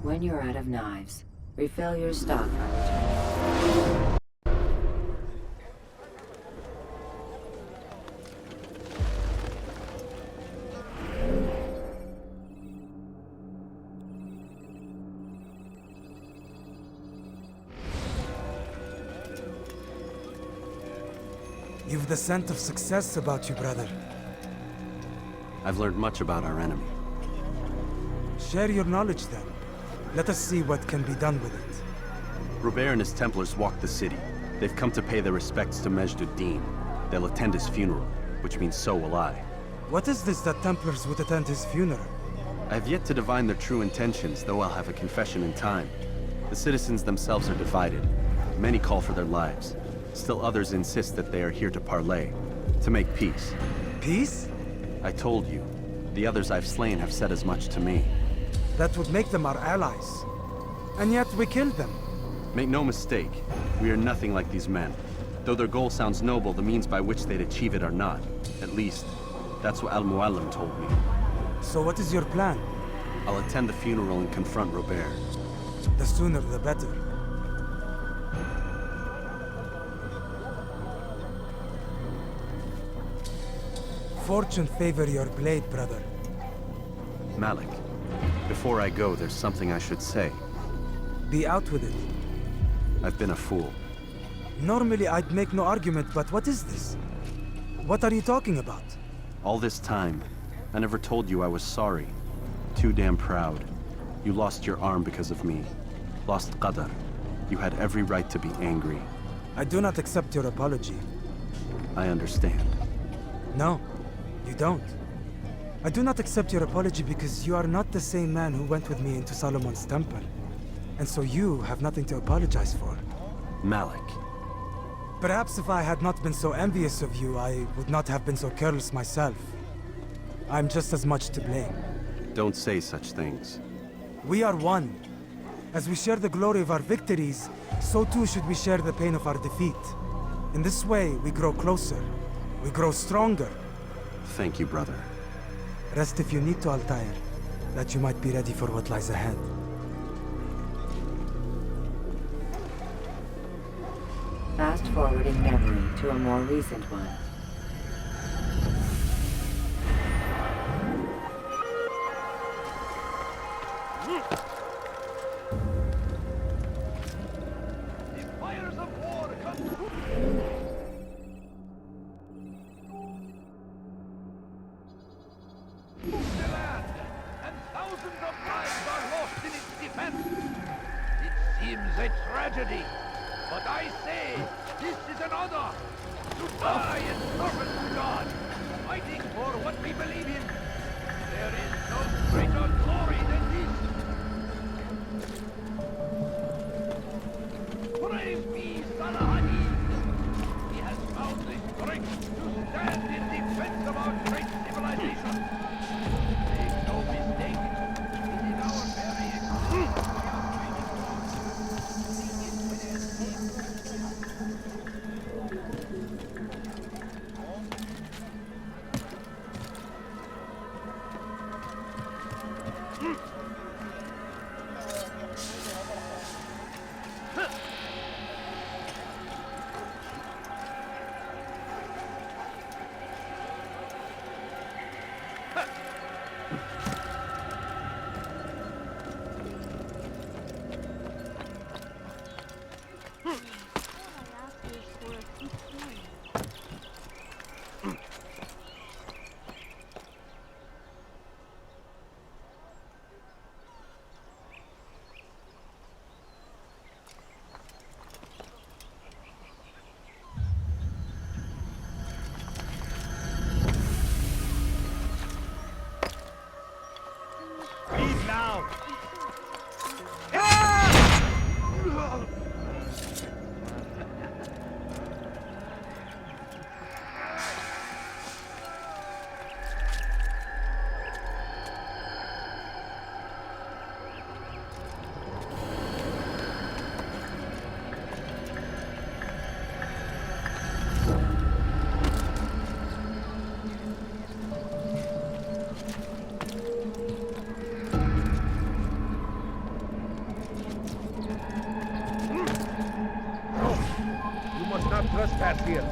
When you're out of knives, refill your stock on return. You've the scent of success about you, brother. I've learned much about our enemy. Share your knowledge then. Let us see what can be done with it. Robert and his Templars walked the city. They've come to pay their respects to Majd ad-Din. They'll attend his funeral, which means so will I. What is this that Templars would attend his funeral? I have yet to divine their true intentions, though I'll have a confession in time. The citizens themselves are divided. Many call for their lives. Still others insist that they are here to parley, to make peace. Peace? I told you. The others I've slain have said as much to me. That would make them our allies. And yet we killed them. Make no mistake, we are nothing like these men. Though their goal sounds noble, the means by which they'd achieve it are not. At least, that's what Al-Mualim told me. So what is your plan? I'll attend the funeral and confront Robert. The sooner the better. Fortune favor your blade, brother. Malik, before I go, there's something I should say. Be out with it. I've been a fool. Normally I'd make no argument, but what is this? What are you talking about? All this time, I never told you I was sorry. Too damn proud. You lost your arm because of me. Lost Qadar. You had every right to be angry. I do not accept your apology. I understand. No, you don't. I do not accept your apology because you are not the same man who went with me into Solomon's temple. And so you have nothing to apologize for. Malik. Perhaps if I had not been so envious of you, I would not have been so careless myself. I'm just as much to blame. Don't say such things. We are one. As we share the glory of our victories, so too should we share the pain of our defeat. In this way, we grow closer. We grow stronger. Thank you, brother. Rest if you need to, Altair, that you might be ready for what lies ahead. Fast-forwarding memory to a more recent one. A tragedy, but I say this is an honor to die in service to God, fighting for what we believe in. There is no greater glory than this. Brave be Salah ad-Din. He has found the strength to stand in defense of our great civilization. Make no mistake, it is in our very existence. Leave now! You must not trespass here.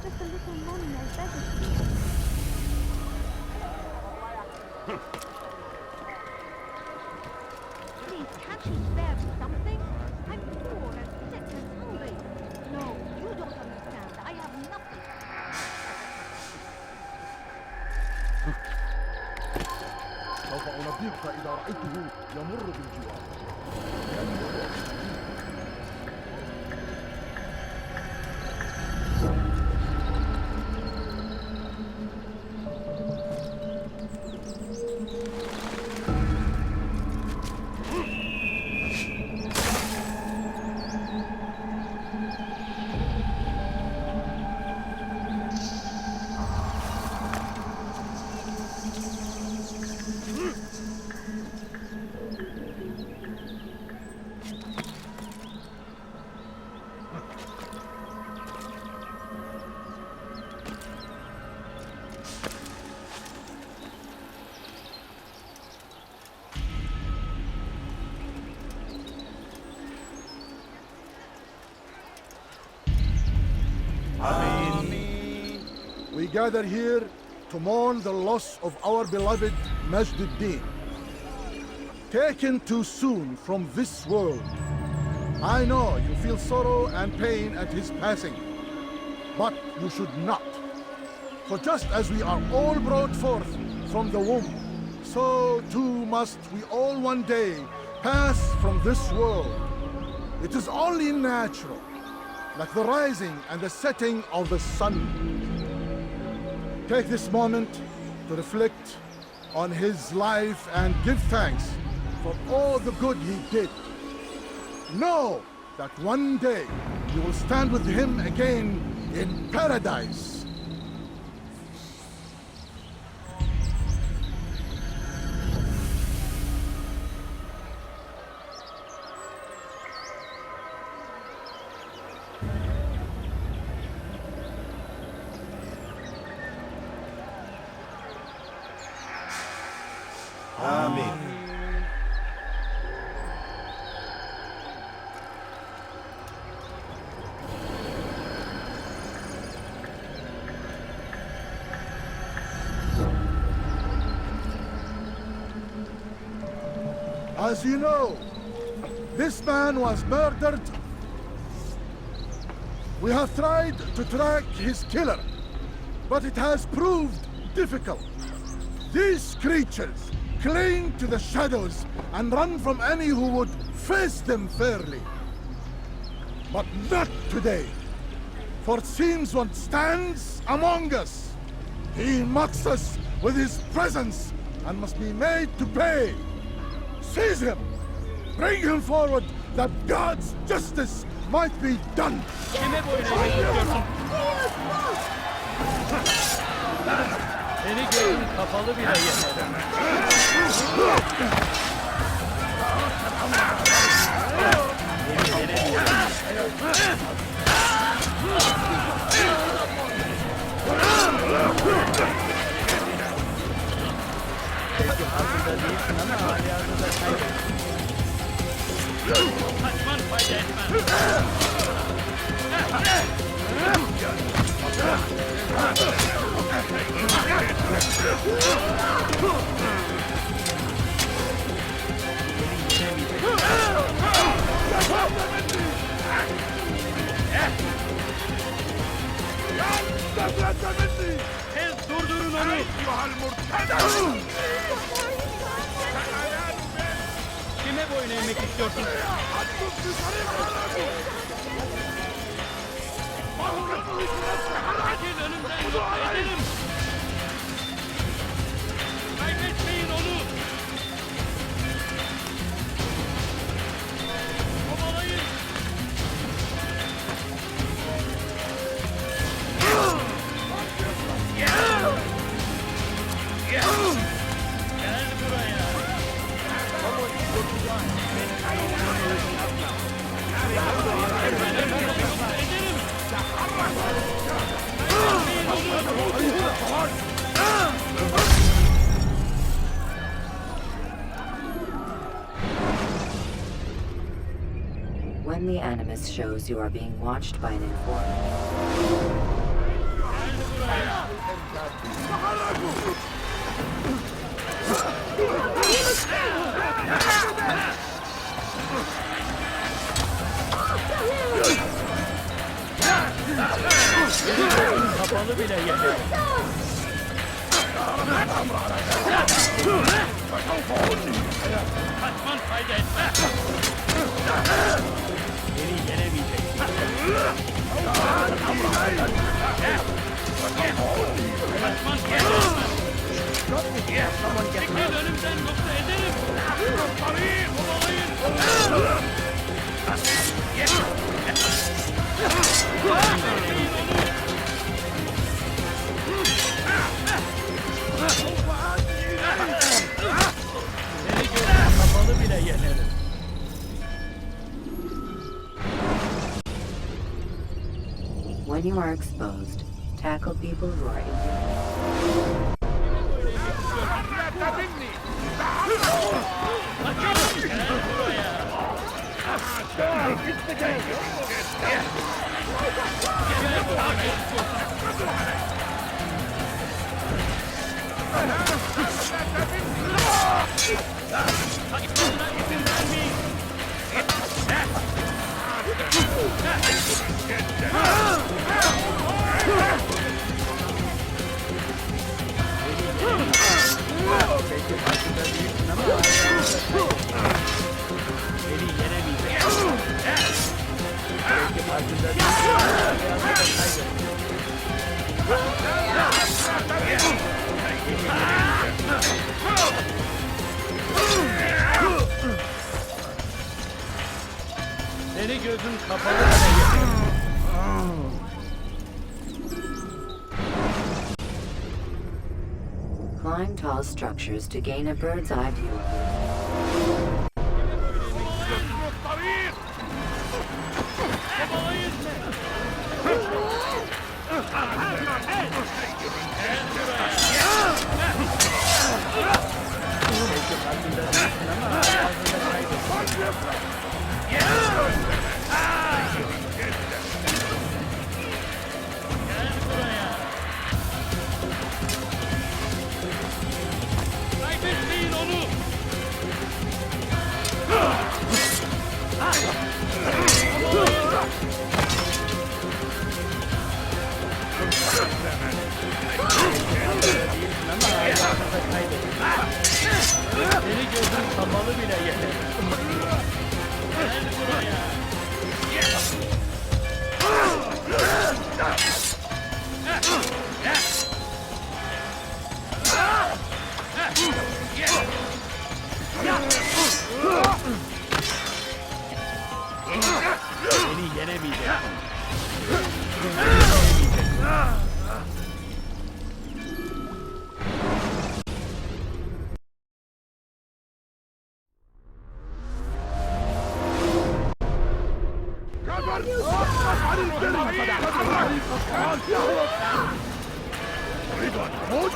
Just a little money, I beg of you. Please, can't you spare me something? I'm poor and sick and hungry. No, you don't understand. I have nothing. سوف أنبهك إذا رأيته يمر بالجوار. We gather here to mourn the loss of our beloved Majd ad-Din. Taken too soon from this world. I know you feel sorrow and pain at his passing, but you should not. For just as we are all brought forth from the womb, so too must we all one day pass from this world. It is only natural, like the rising and the setting of the sun. Take this moment to reflect on his life and give thanks for all the good he did. Know that one day you will stand with him again in paradise. As you know, this man was murdered. We have tried to track his killer, but it has proved difficult. These creatures cling to the shadows and run from any who would face them fairly. But not today, for it seems one stands among us. He mocks us with his presence and must be made to pay. Seize him! Bring him forward that God's justice might be done! Kime boyun eğmek istiyorsun? Seni gözün kapalı bile yeter. Belki farkında değilsin ama hali hazırda kaybettin. Kaçman fayda etmez. Tez durdurun onu! Kime boyun eğmek istiyorsun? Çekil önümden yoksa ederim! Kaybetmeyin onu! Kovalayın! Gel buraya! When the Animus shows you are being watched by an informant, Kapalı bile yeter. Kaçman fayda etmez. Beni yenemeyeceksin. Kaçman fayda etmez. Çekil önümden yoksa ederim. Kovalayın. Seni gözüm kapalı bile yenerim. when you are exposed, tackle people who are injured. Beni yenemeyeceksin. Belki farkında değilsin. Seni gözün kapalı bile yeter. Climb tall structures to gain a bird's eye view of them. Kaybetmeyin onu. Seni gözün kapalı bile yeter. Gel buraya. تريد أن تموت؟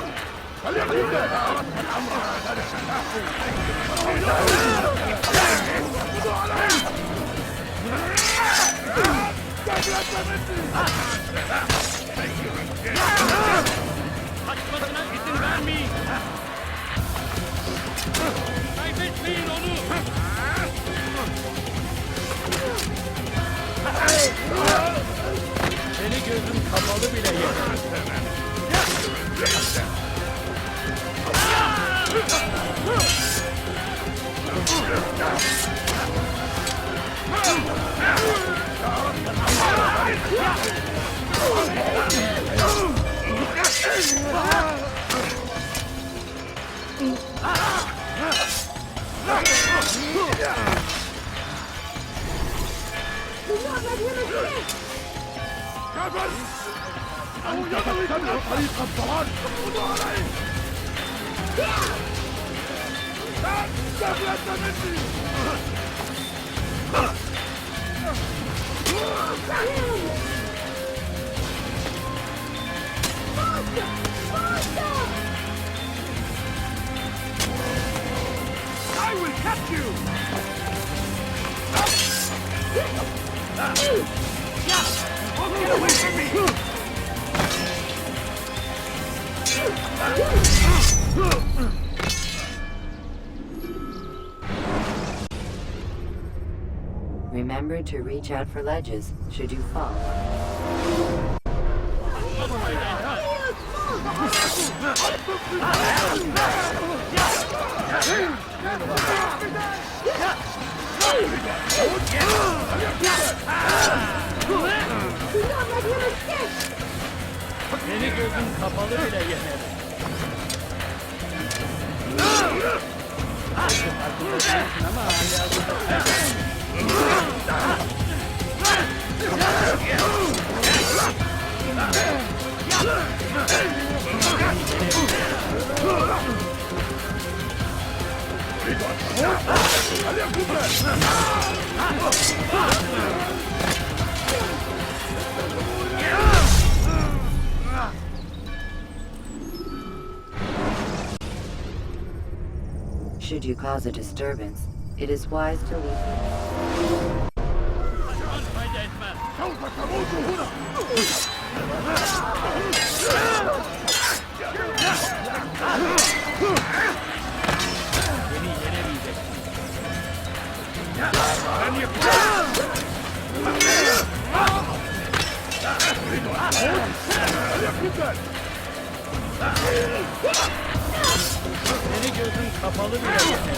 فليكن ذلك الأمر كذلك. Kaçmasına izin vermeyin. Kaybetmeyin onu. Seni gözüm kapalı bile yeter. كفر! أنت تتبع طريق الضلال! اقبضوا عليه! لا تفلت مني! I will catch you! Get away from me! Remember to reach out for ledges should you fall. Seni gözüm kapalı bile yeter. Farkında değilsin ama hala Should you cause a disturbance, it is wise to leave. Fayda etmez. سوف تموت هنا! beni yenemeyeceksin. Seni gözüm kapalı bile yeter.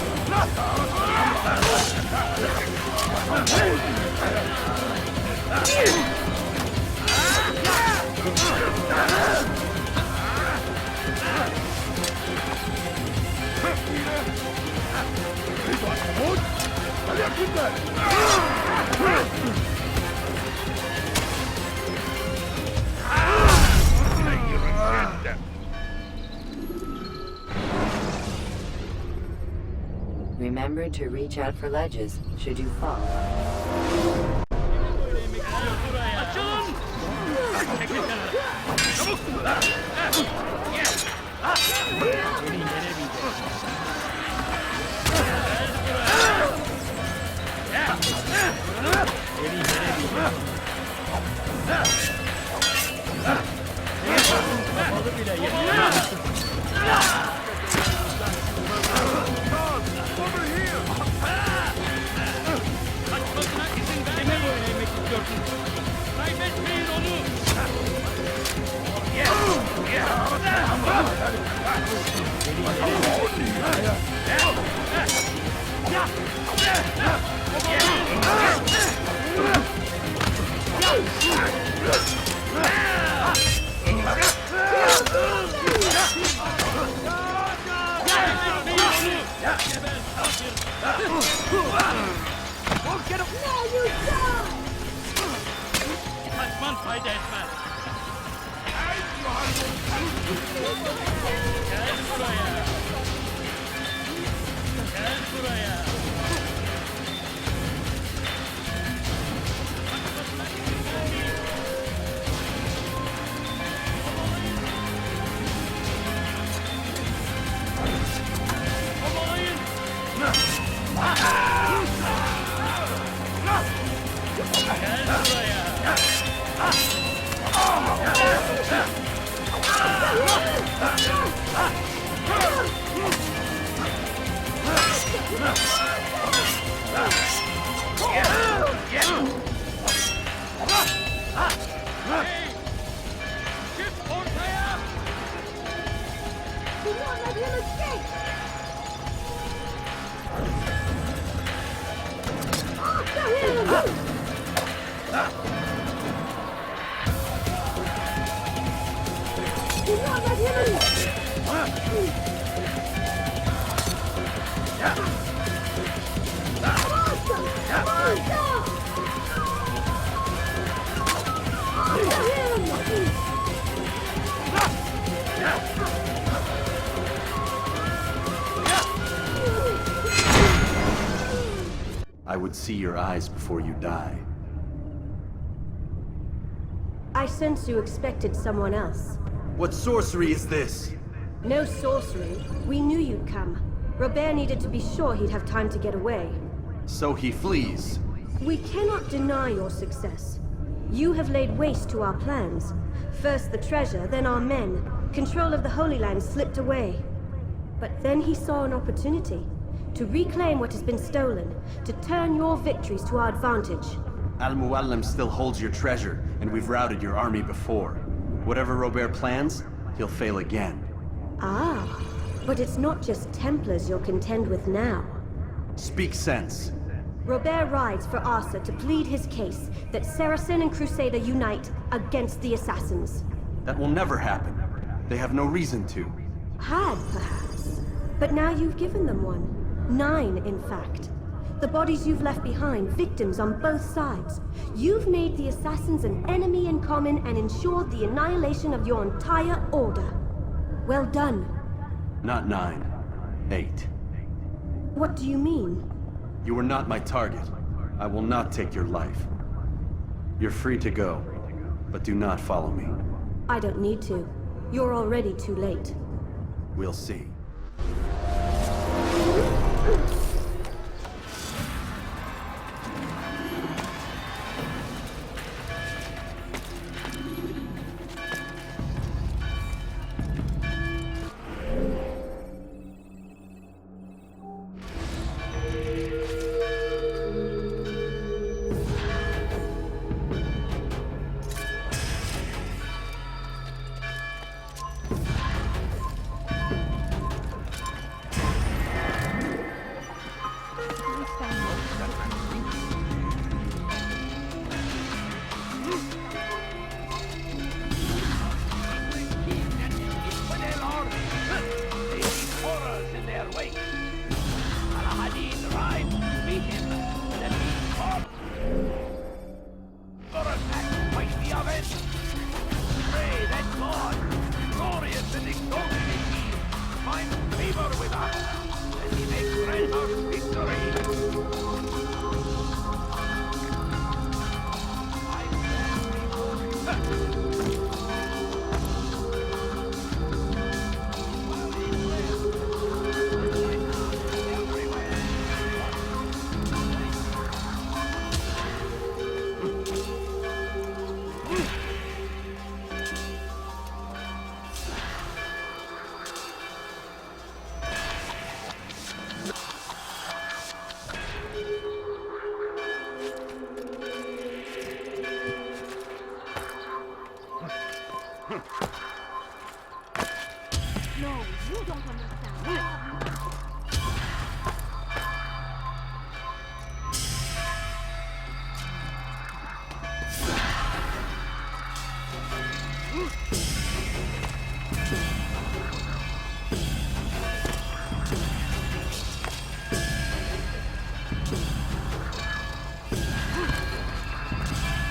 Remember to reach out for ledges should you fall. Açılın! Çekil kenara. Çabuk! Beni yenemeyeceksin. Beni yenemeyeceksin. Seni gözüm kapalı bile yeter. Kaçmasına izin vermeyin. Kime boyun eğmek istiyorsun? Kaybetmeyin onu. Kaçman fayda etmez. Gel buraya. Gel buraya. Ship on fire! Do not let him escape! After him! Do not let him escape! I would see your eyes before you die. I sense you expected someone else. What sorcery is this? No sorcery. We knew you'd come. Robert needed to be sure he'd have time to get away. So he flees. We cannot deny your success. You have laid waste to our plans. First the treasure, then our men. Control of the Holy Land slipped away. But then he saw an opportunity. To reclaim what has been stolen. To turn your victories to our advantage. Al-Mualim still holds your treasure, and we've routed your army before. Whatever Robert plans, he'll fail again. Ah, but it's not just Templars you'll contend with now. Speak sense. Robert rides for Arsa to plead his case that Saracen and Crusader unite against the Assassins. That will never happen. They have no reason to. Had, perhaps. But now you've given them one. 9, in fact. The bodies you've left behind, victims on both sides. You've made the Assassins an enemy in common and ensured the annihilation of your entire order. Well done. Not 9. 8. What do you mean? You were not my target. I will not take your life. You're free to go, but do not follow me. I don't need to. You're already too late. We'll see. No, you don't understand.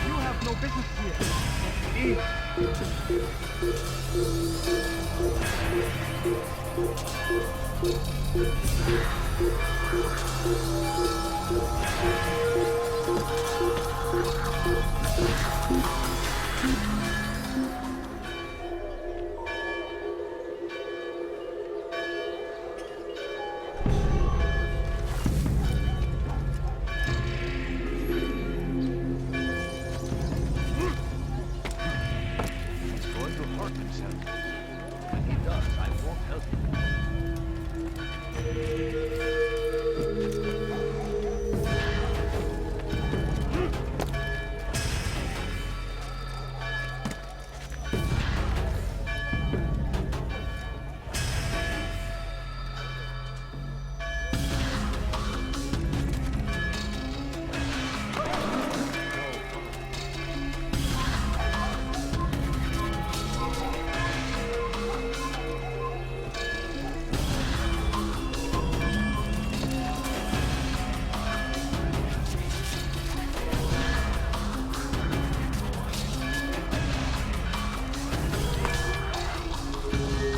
You have no business here. Going to hurt himself. When he does, I won't help him.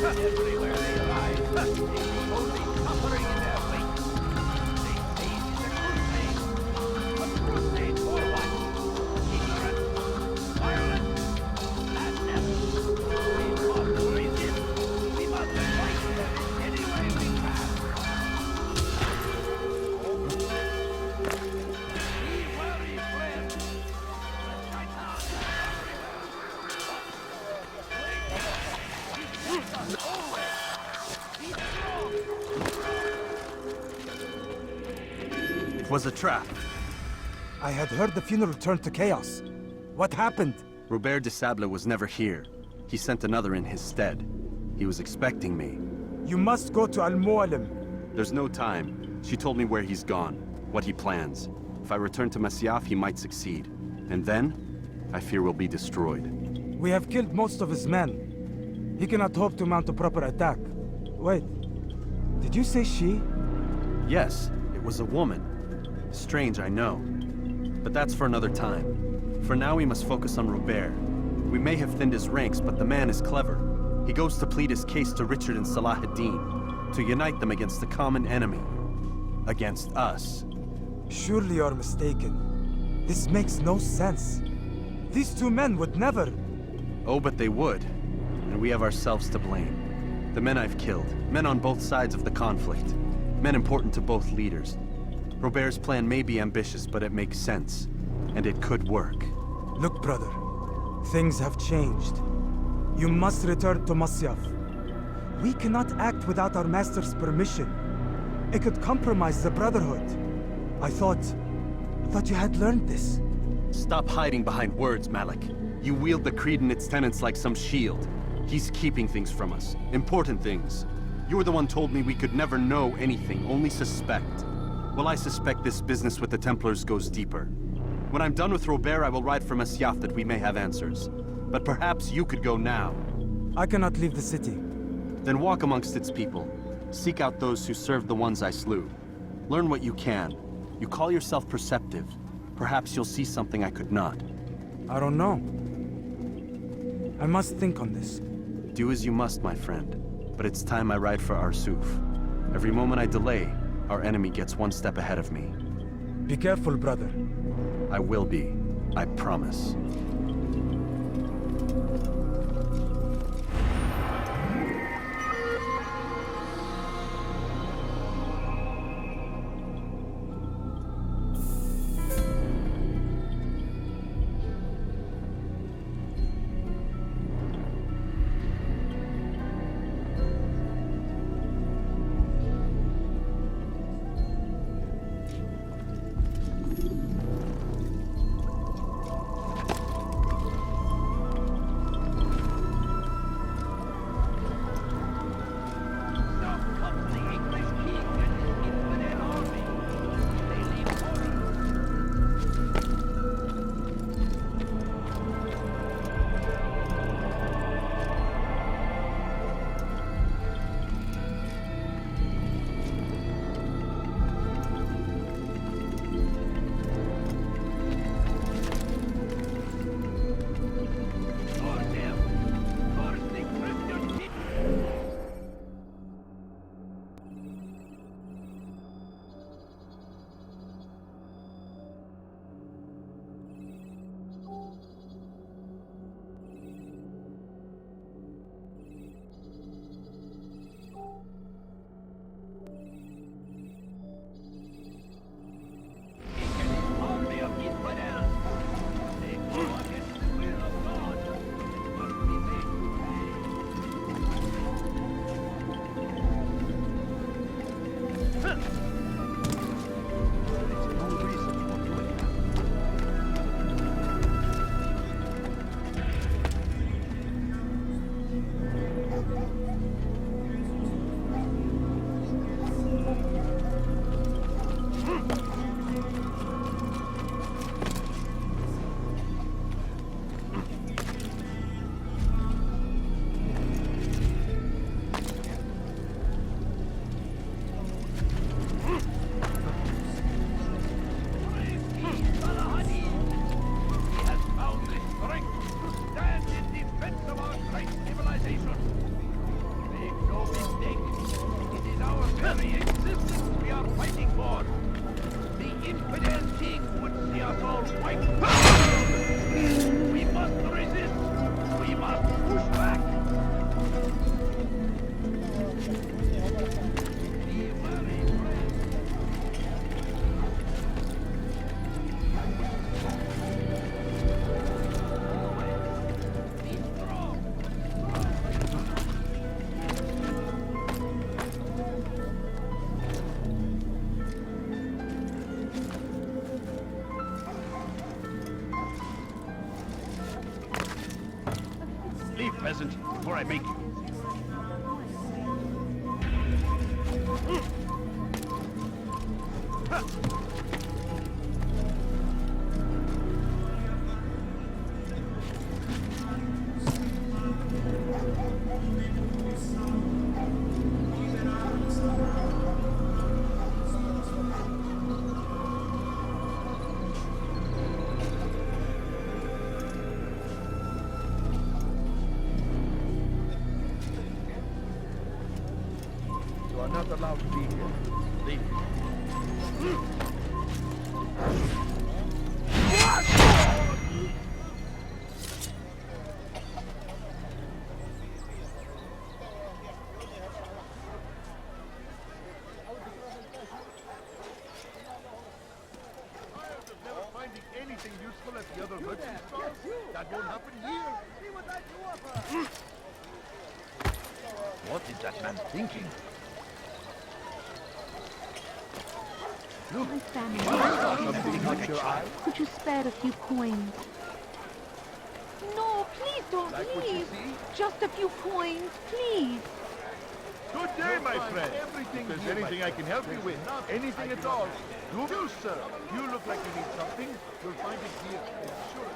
Everywhere they arrive, they leave only suffering in their wake. They say it is a crusade. A crusade for what? Ignorance, violence, madness. We must resist. We must fight them in any way we can. Be wary, friend. The Titans are everywhere. It was a trap. I had heard the funeral turned to chaos. What happened? Robert de Sable was never here. He sent another in his stead. He was expecting me. You must go to Al-Mualim. There's no time. She told me where he's gone, what he plans. If I return to Masyaf, he might succeed. And then, I fear we'll be destroyed. We have killed most of his men. He cannot hope to mount a proper attack. Wait, did you say she? Yes, it was a woman. Strange, I know. But that's for another time. For now, we must focus on Robert. We may have thinned his ranks, but the man is clever. He goes to plead his case to Richard and Salah ad-Din, to unite them against the common enemy. Against us. Surely you're mistaken. This makes no sense. These two men would never... Oh, but they would. And we have ourselves to blame. The men I've killed, men on both sides of the conflict. Men important to both leaders. Robert's plan may be ambitious, but it makes sense. And it could work. Look, brother. Things have changed. You must return to Masyaf. We cannot act without our master's permission. It could compromise the Brotherhood. I thought you had learned this. Stop hiding behind words, Malik. You wield the creed and its tenets like some shield. He's keeping things from us. Important things. You were the one told me we could never know anything, only suspect. Well, I suspect this business with the Templars goes deeper. When I'm done with Robert, I will ride for Masyaf that we may have answers. But perhaps you could go now. I cannot leave the city. Then walk amongst its people. Seek out those who served the ones I slew. Learn what you can. You call yourself perceptive. Perhaps you'll see something I could not. I don't know. I must think on this. Do as you must, my friend. But it's time I ride for Arsuf. Every moment I delay, our enemy gets one step ahead of me. Be careful, brother. I will be. I promise. present before I make you. You are not allowed to be here. Leave. Never finding anything useful at the other merchant stores? That won't happen here. What is that man thinking? My family. Something like your eye? Could you spare a few coins? No, please don't Like what you leave. see? Just a few coins, please. Good day, my friend. everything If there's here, anything my I can help you with, anything at all, you, sir. You look like you need something. You'll find it here. I'm sure.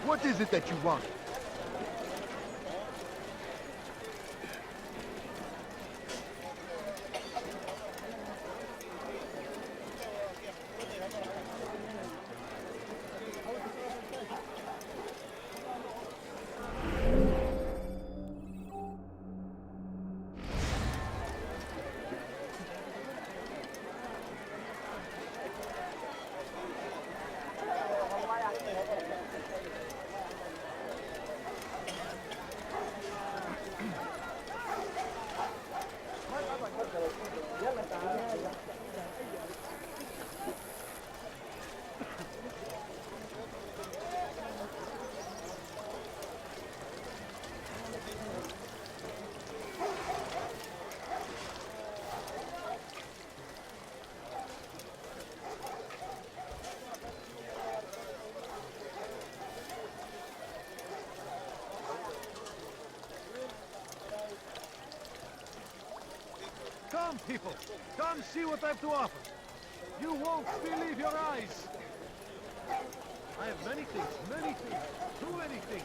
What is it that you want? Come, people. Come see what I have to offer. You won't believe your eyes. I have many things, too many things.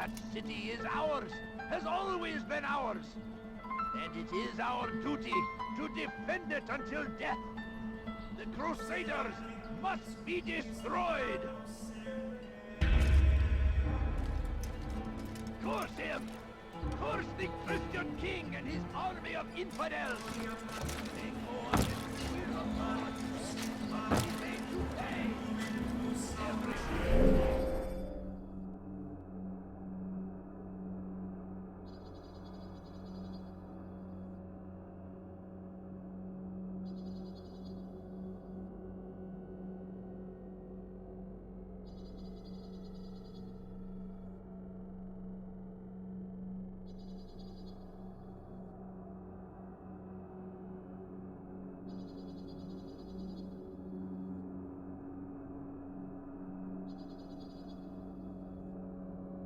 That city is ours, has always been ours. And it is our duty to defend it until death. The Crusaders must be destroyed! Curse him! Curse the Christian king and his army of infidels! They go on in the will of God. God is made to pay.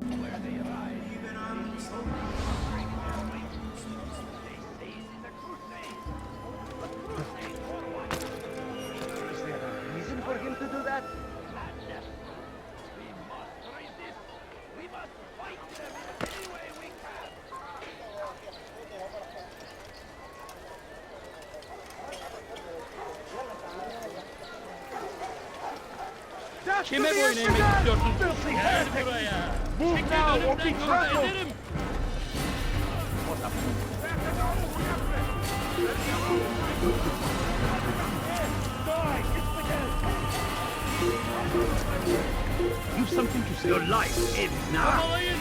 Where they arrive, bring their weight. They say it is a crusade. A crusade for what? Is there a reason for him to do that? Madness. We must resist. We must fight them in any way we can. Kime boyun eğmek istiyorsun? Gel buraya. Çekil önümden yolda ederim. You've something to say. Your life ends now. Kovalayın.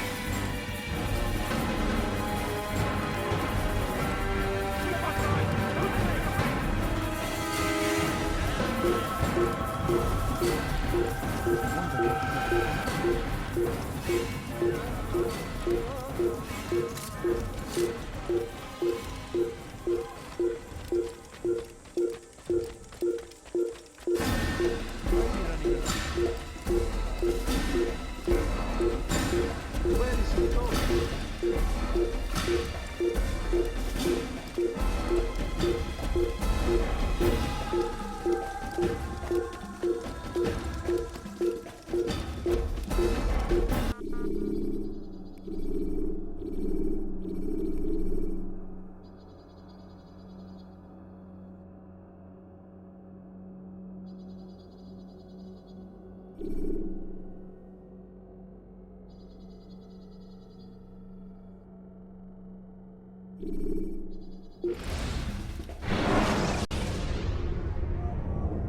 Where is he going?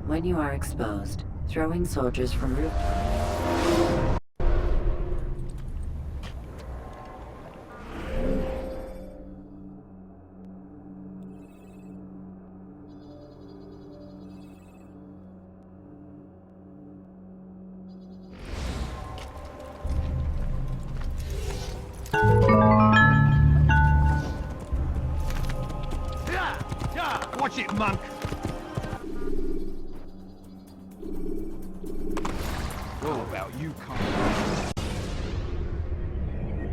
When you are exposed, throwing soldiers from rooftops. Watch it, monk! What about you, Carl?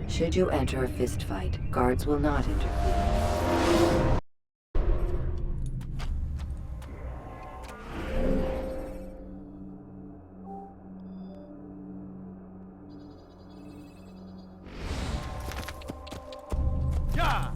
Should you enter a fistfight, guards will not interfere. Yeah!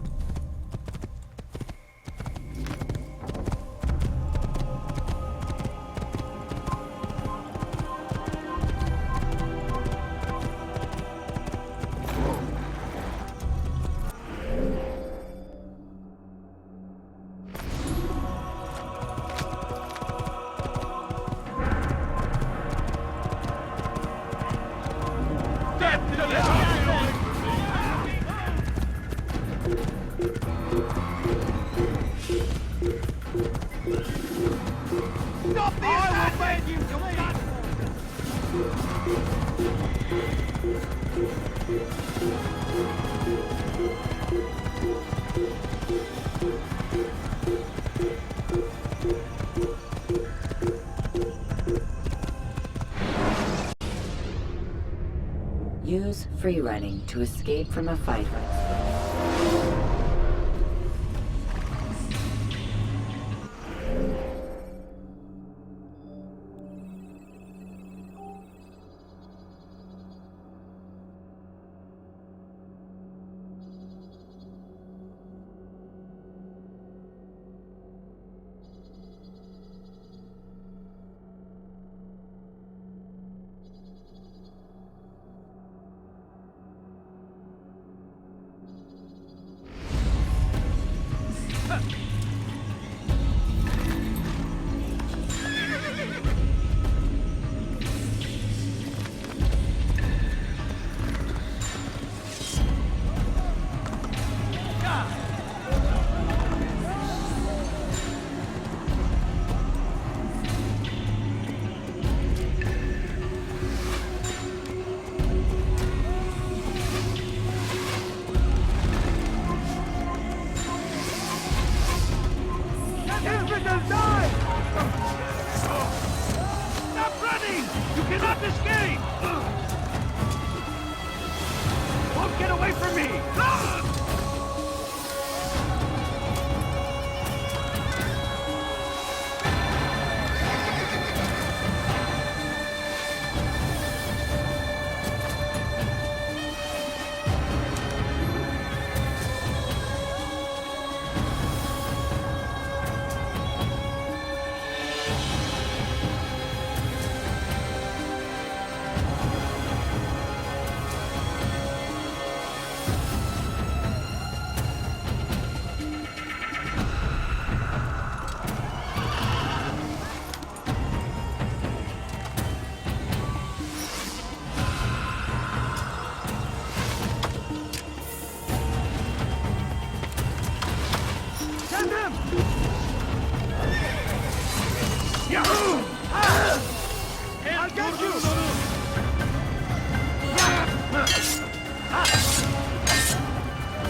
Use free running to escape from a fight when exposed.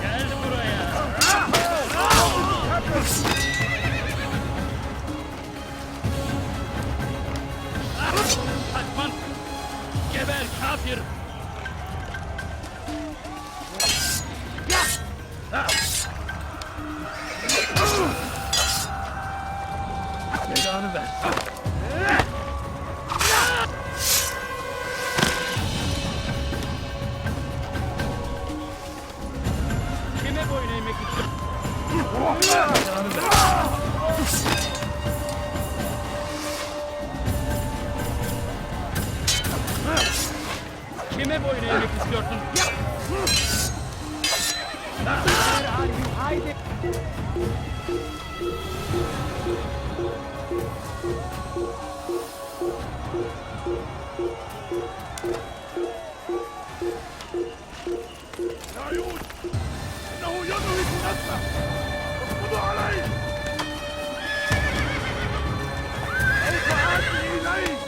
Gel buraya. Kaçman. Geber kafir. Belanı ver. Kime boyun eğmek istiyorsun? Belanı ver. Kime boyun eğmek istiyorsun? يا عيون إنه ينهك نفسه اقبضوا عليه سوف آتي إليه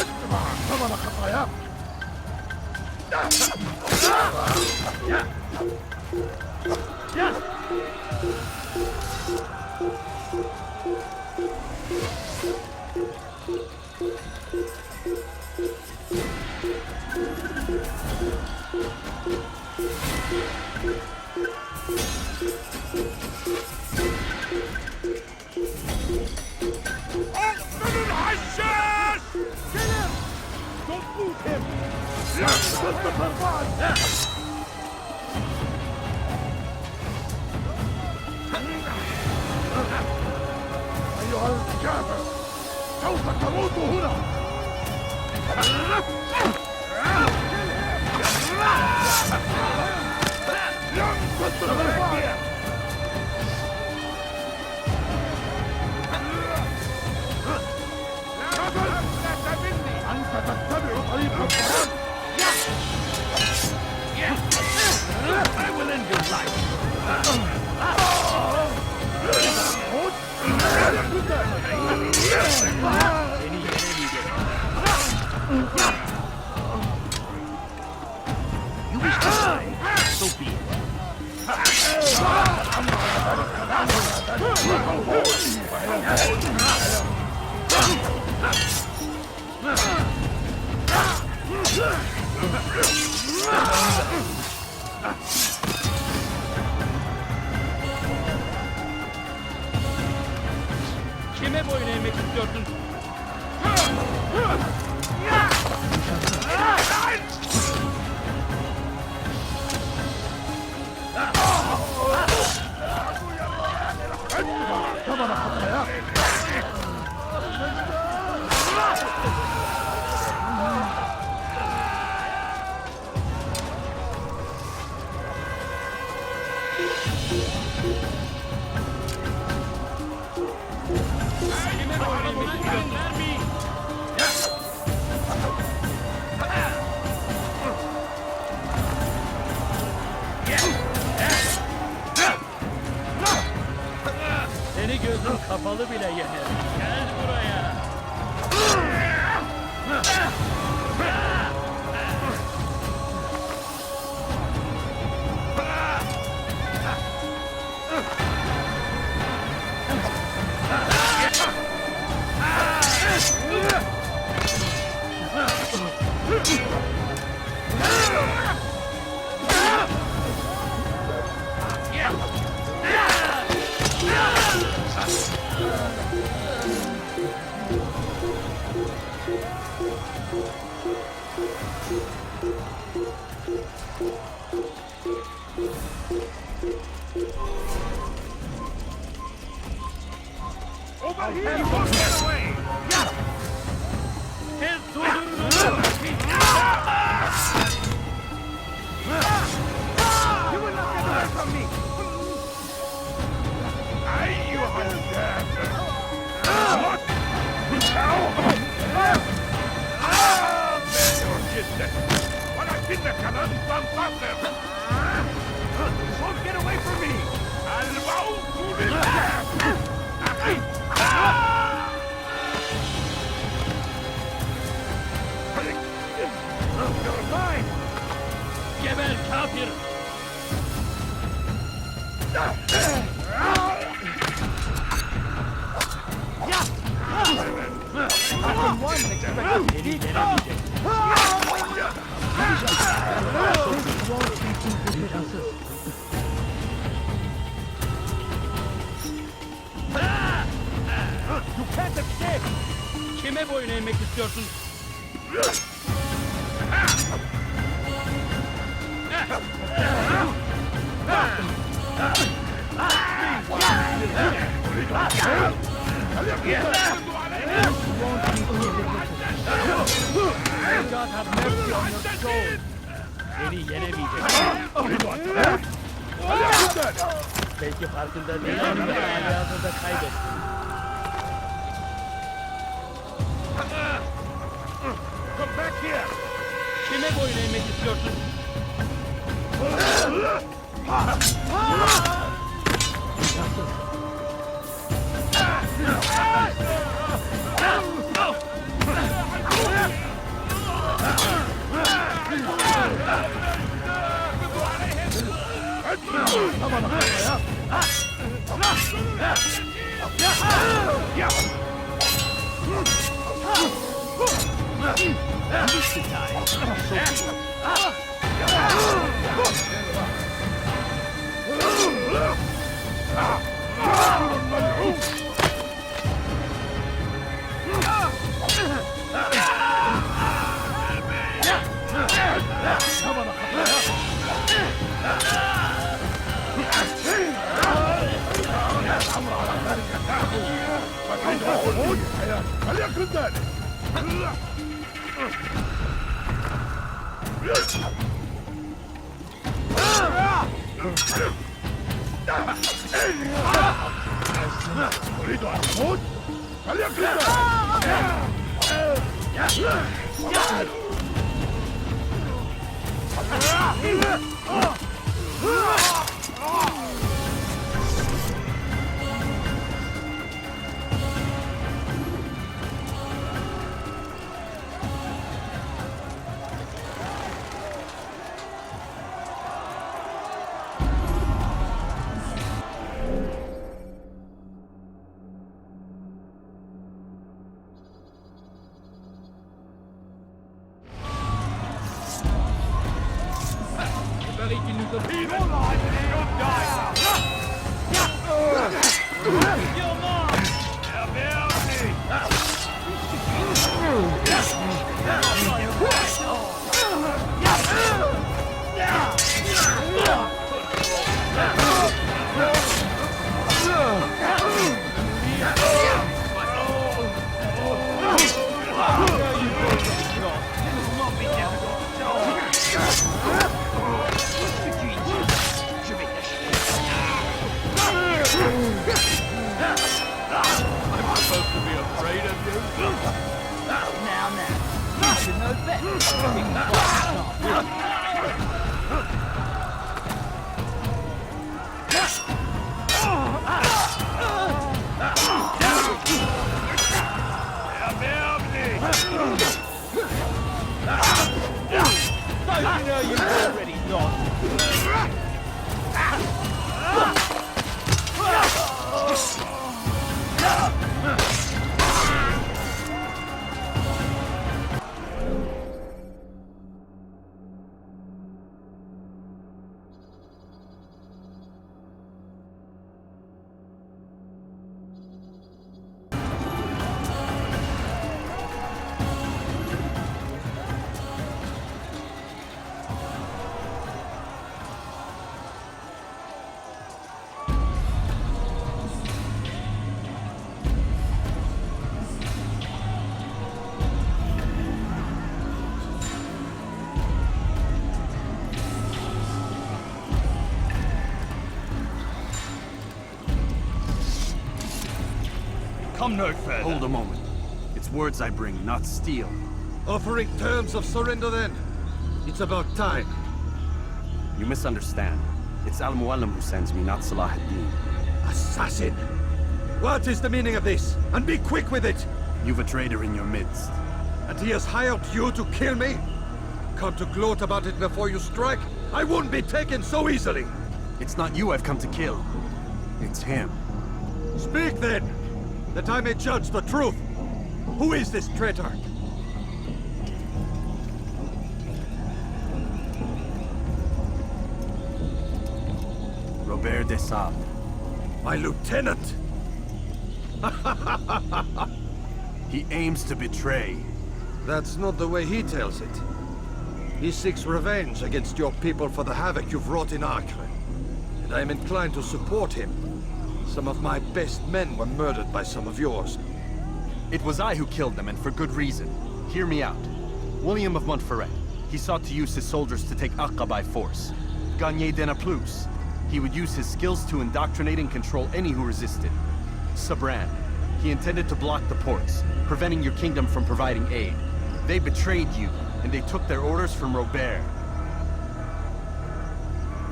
ادفع ثمن خطاياك اقتل الحشاش! Kill him! Don't move him! تصدق أربعة! أيها الكافر! سوف تموت هنا! لن تستطيع! أنت تتبع طريق الضلال! I will end your life! You wish to die, so be it. Kime boyun eğmek istiyorsun? ثمن خطاياك! bekliyorsun? Vermeyin. Seni gözün kapalı bile yener. Gel buraya. Over here! Don't get away! Tez durdurun. You will not get away from me! Aye, you hunter! What? وأنا كنا كمان بنتصر! Don't get away from me! الموت لله! أخي! You're mine! Geber kafir. Seni yenemeyecek. You can't escape! Kime boyun eğmek istiyorsun? God have mercy on your soul. Seni yenemeyecek. Belki farkında değil ama hayatında kaybettin. Come back here! Kime boyun eğmek istiyorsun? أريد أن أموت فليكن ذلك Buried in the Be alive and you'll die! Your mom! Je vais t'achever. Now. You should know better. King Boss can't win. Don't you know you've already lost? Come no further. Hold a moment. It's words I bring, not steel. Offering terms of surrender then. It's about time. You misunderstand. It's Al-Mualim who sends me, not Salah ad-Din. Assassin! What is the meaning of this? And be quick with it! You've a traitor in your midst. And he has hired you to kill me? Come to gloat about it before you strike? I won't be taken so easily! It's not you I've come to kill. It's him. Speak then, that I may judge the truth. Who is this traitor? Robert de Sable. My lieutenant! He aims to betray. That's not the way he tells it. He seeks revenge against your people for the havoc you've wrought in Acre. And I am inclined to support him. Some of my best men were murdered by some of yours. It was I who killed them, and for good reason. Hear me out. William of Montferrat. He sought to use his soldiers to take Acre by force. Gagné de Naplouse. He would use his skills to indoctrinate and control any who resisted. Sabran. He intended to block the ports, preventing your kingdom from providing aid. They betrayed you, and they took their orders from Robert.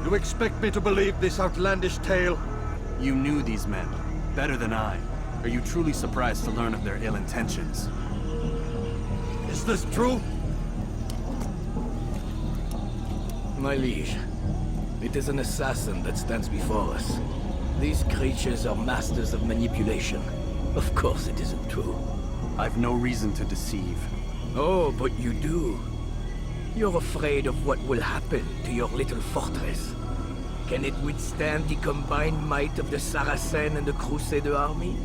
You expect me to believe this outlandish tale? You knew these men, better than I. Are you truly surprised to learn of their ill intentions? Is this true? My liege, it is an assassin that stands before us. These creatures are masters of manipulation. Of course it isn't true. I've no reason to deceive. Oh, but you do. You're afraid of what will happen to your little fortress. Can it withstand the combined might of the Saracen and the Crusader army?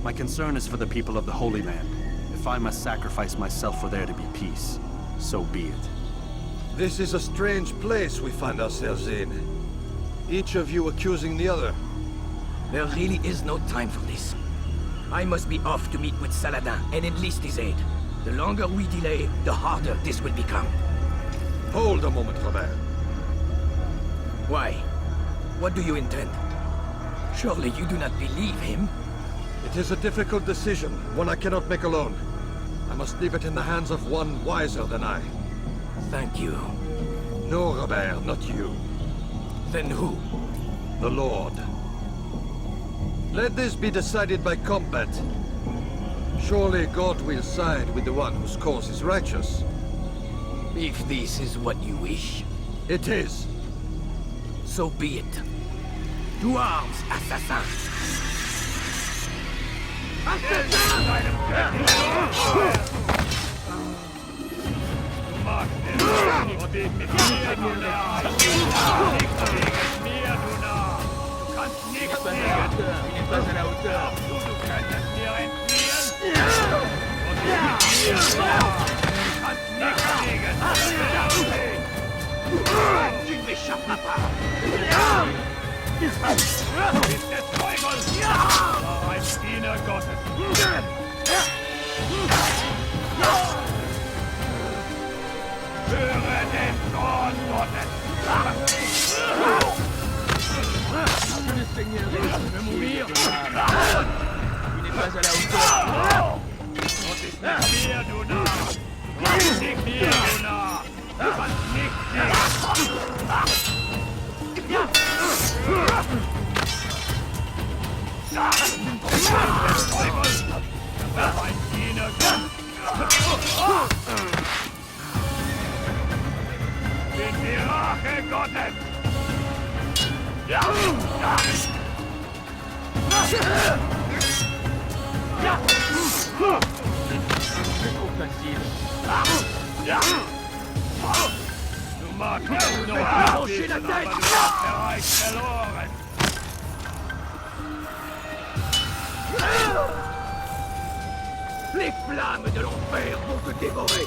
My concern is for the people of the Holy Land. If I must sacrifice myself for there to be peace, so be it. This is a strange place we find ourselves in. Each of you accusing the other. There really is no time for this. I must be off to meet with Saladin and enlist his aid. The longer we delay, the harder this will become. Hold a moment, Robert. Why? What do you intend? Surely you do not believe him? It is a difficult decision, one I cannot make alone. I must leave it in the hands of one wiser than I. Thank you. No, Robert, not you. Then who? The Lord. Let this be decided by combat. Surely God will side with the one whose cause is righteous. If this is what you wish. It is. So be it. To arms, assassins! Tu ne m'échapperas pas! Ist der Teufel! Ein Diener Gottes! Höre den Zorn Gottes! Tu veux mourir? Tu n'es pas à la hauteur. mit mir, du Narr! Du hast nicht hier, du Narr! Du kannst nicht Teufel! Das war ein Diener! Bin die Rache Gottes! Du magst es nur abschließen, aber du hast bereits verloren! Les flammes de l'enfer vont te dévorer.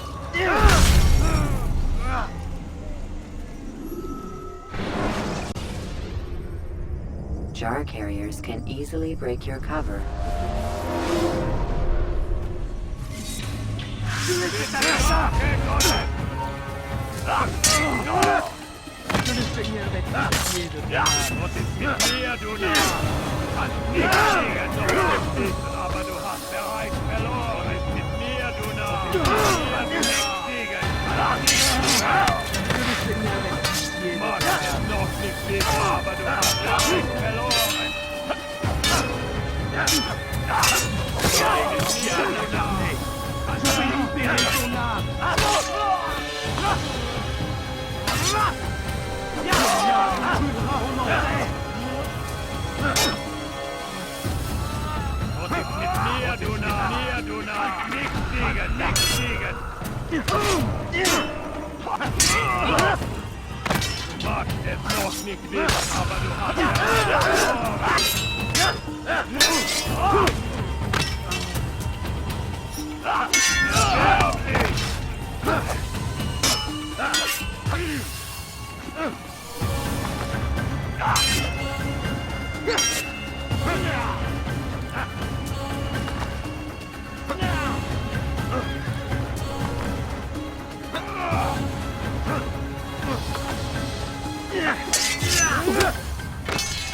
Jar carriers can easily break your cover. Que le Seigneur ait pitié de toi. Was ist mit mir, du Narr? Kannst nicht gegen uns wissen, aber du hast bereits verloren. Was ist mit mir, du Narr? Du nicht gegen. Que le Seigneur ait pitié de toi. Magst es noch nicht wissen, aber du hast bereits verloren. Gegen mir, du Narr. Kannst du libérer ton âme. Was ist mit mir, du Narr? Mir, du Narr. Nicht siegen, nicht siegen. Du magst es noch nicht wissen, aber du hast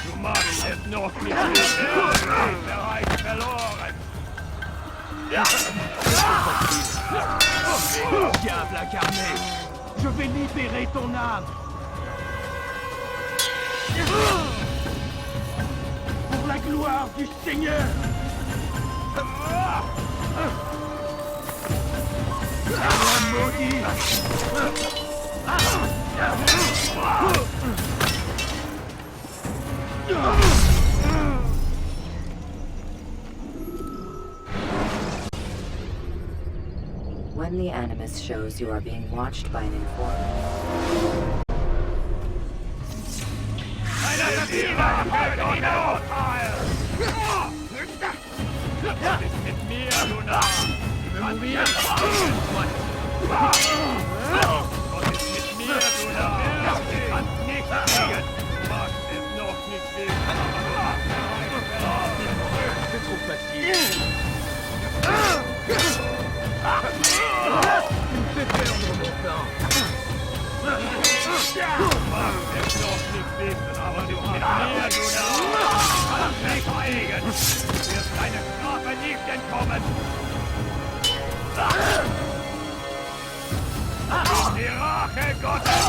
Du magst es noch nicht wissen, bereits verloren. Diable incarné, je vais libérer ton âme. Pour la gloire du Seigneur. Maudit. When the Animus shows you are being watched by an informant, Was ist mit mir, du Narr? Was ist mit mir, du Narr? Du kannst nicht kriegen. Du magst es noch nicht wissen, aber du hast bereits verloren. C'est trop facile. Tu me fais perdre mon temps. Du magst es noch nicht wissen, aber du hast mir, du Narr. Du kannst nicht kriegen. Du wirst deine Strafe nicht entkommen. Die Rache Gottes!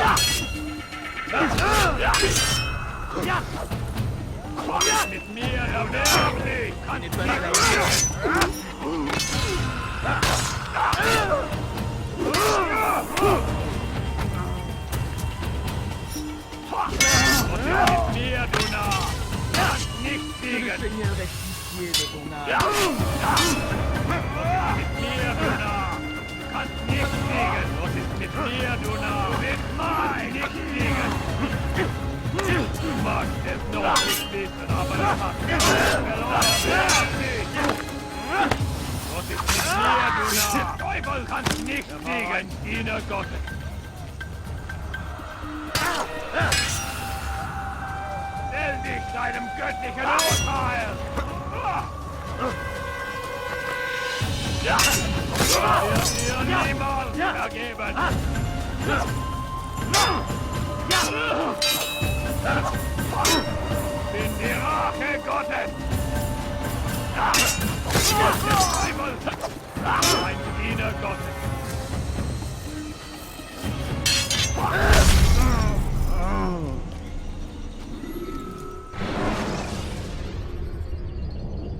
Was ist mit mir, erbärmlich? Kann ich Was ist mit mir, du Narr? Kannst nicht Que le siegen! Seigneur ait pitié de ton âme. Was ist mit mir, du Narr? Du kannst nicht siegen! Was ist mit mir, du Narr? Du bist mein! Nicht siegen! Du magst es noch nicht wissen, aber du hast verloren! Was ist mit mir, du Narr? Teufel kannst nicht siegen! Diener Gottes! Stell dich deinem göttlichen Urteil! Wird dir niemals vergeben! Bin die Rache Gottes! Teufel! Ein Gottes!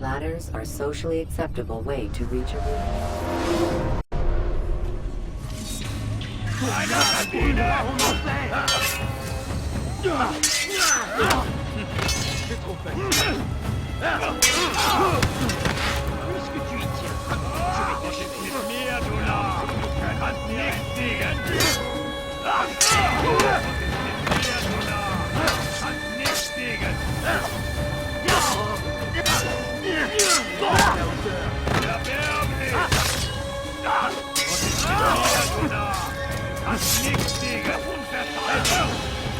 Ladders are socially acceptable way to reach a room. C'est trop facile. Puisque tu y tiens, je vais t'achever. Mir, du Narr! Du kannst nichts siegen! Mir, du Narr! Du kannst nichts siegen! Erbärmlich! Mir, du Narr! Du kannst nichts siegen! Unverzeihlich!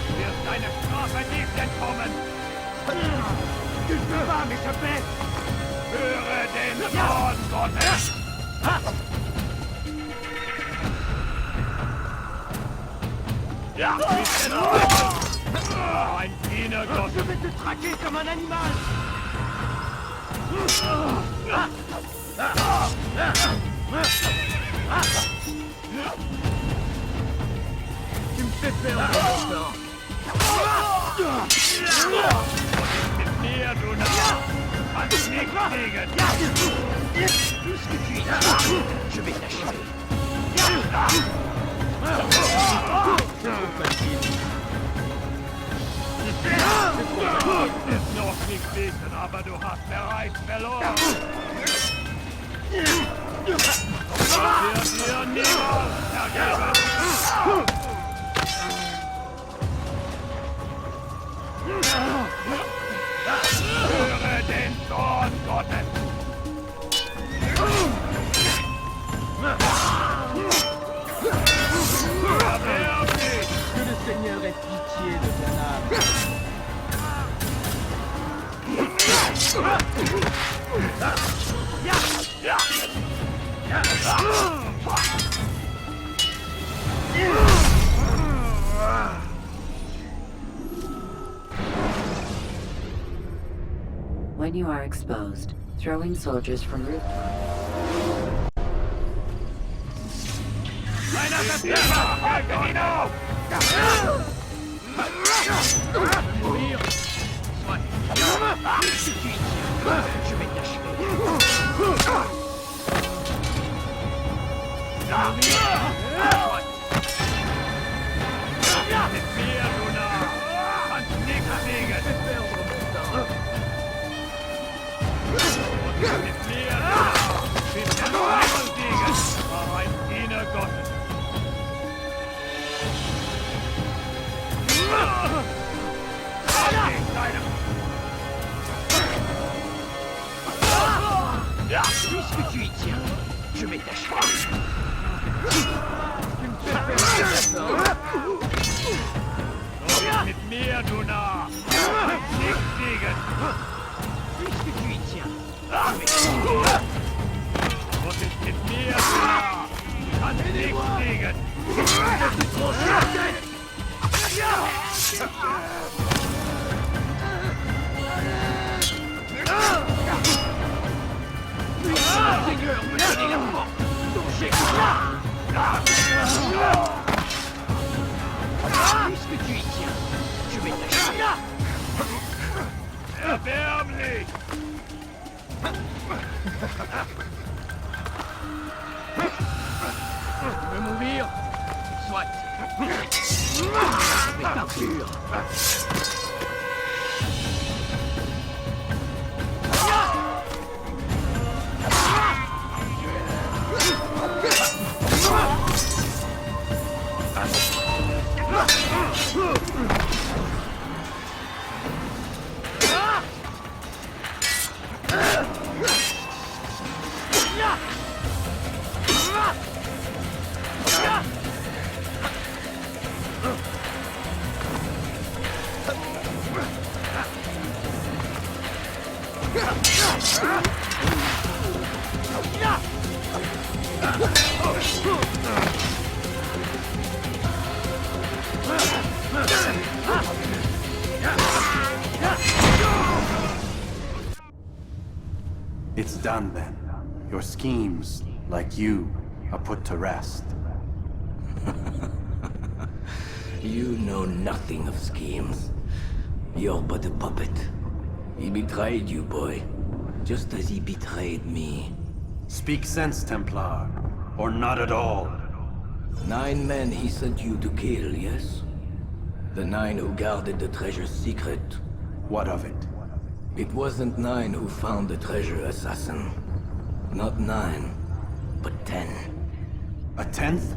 Du wirst deine Strafe nicht entkommen! Tu ne peux pas m'échapper. Höre den Zorn Gottes! Ja, ein Diener Je Gottes! vais te traquer comme un animal. Tu me fais perdre mon temps. Mit mir, du Narr! Kannst nicht siegen! Puisque tu y tiens, je vais t'achever. C'est trop facile. Ist noch nicht siegen, aber du hast bereits verloren! Wird dir niemals vergeben! Höre den Zorn Gottes! Erbärmlich! Que le Seigneur ait pitié de ton âme. When you are exposed, throwing soldiers from rooftops. Einer Verführer! Haltet ihn auf! Mourir. Soit. Puisque tu y tiens, je vais t'achever. Mit mir, du Narr! Kannst nichts siegen! Perdre mon temps. Mit mir, du Narr! Bist du noch nicht siegen! War ein Diener Gottes! Puisque tu y tiens, je vais t'achever. Tu me fais perdre mon temps. Mit mir, du Narr! Nicht siegen! Puisque tu y tiens, Was ist mit mir, du Narr? Kannst nicht siegen! Seigneur me donner la force dont j'ai besoin. Puisque tu y tiens, je vais t'achever. Erbärmlich! Tu veux mourir? Soit. Mais partir. It's done then. Your schemes, like you, are put to rest. You know nothing of schemes. You're but a puppet. He betrayed you, boy. Just as he betrayed me. Speak sense, Templar. Or not at all. 9 men he sent you to kill, yes? The 9 who guarded the treasure's secret. What of it? It wasn't 9 who found the treasure, assassin. Not 9, but 10. A 10th?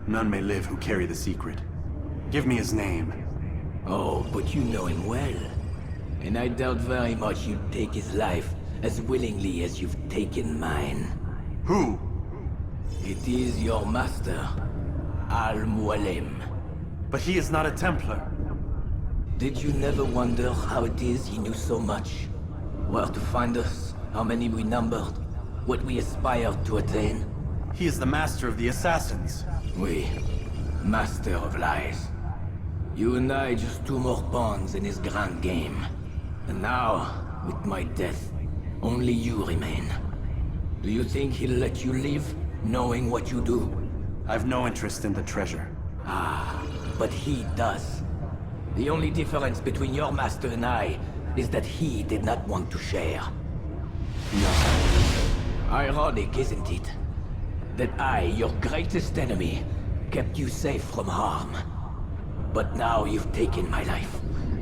None may live who carry the secret. Give me his name. Oh, but you know him well. And I doubt very much you'd take his life as willingly as you've taken mine. Who? It is your master, Al-Mualim. But he is not a Templar. Did you never wonder how it is he knew so much? Where to find us, how many we numbered, what we aspired to attain? He is the master of the assassins. We, master of lies. You and I just 2 more pawns in his grand game. And now, with my death, only you remain. Do you think he'll let you live, knowing what you do? I've no interest in the treasure. Ah, but he does. The only difference between your master and I is that he did not want to share. No. Ironic, isn't it? That I, your greatest enemy, kept you safe from harm. But now you've taken my life,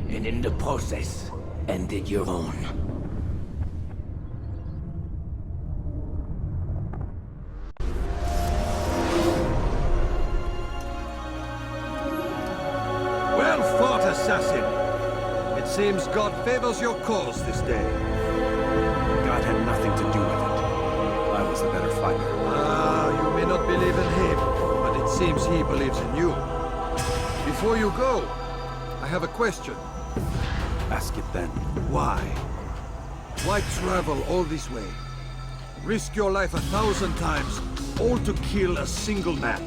and in the process, ended your own. Well fought, assassin. It seems God favors your cause this day. God had nothing to do with it. I was the better fighter. Ah, you may not believe in him, but it seems he believes in you. Before you go, I have a question. Ask it then. Why? Why travel all this way? Risk your life 1,000 times, all to kill a single man.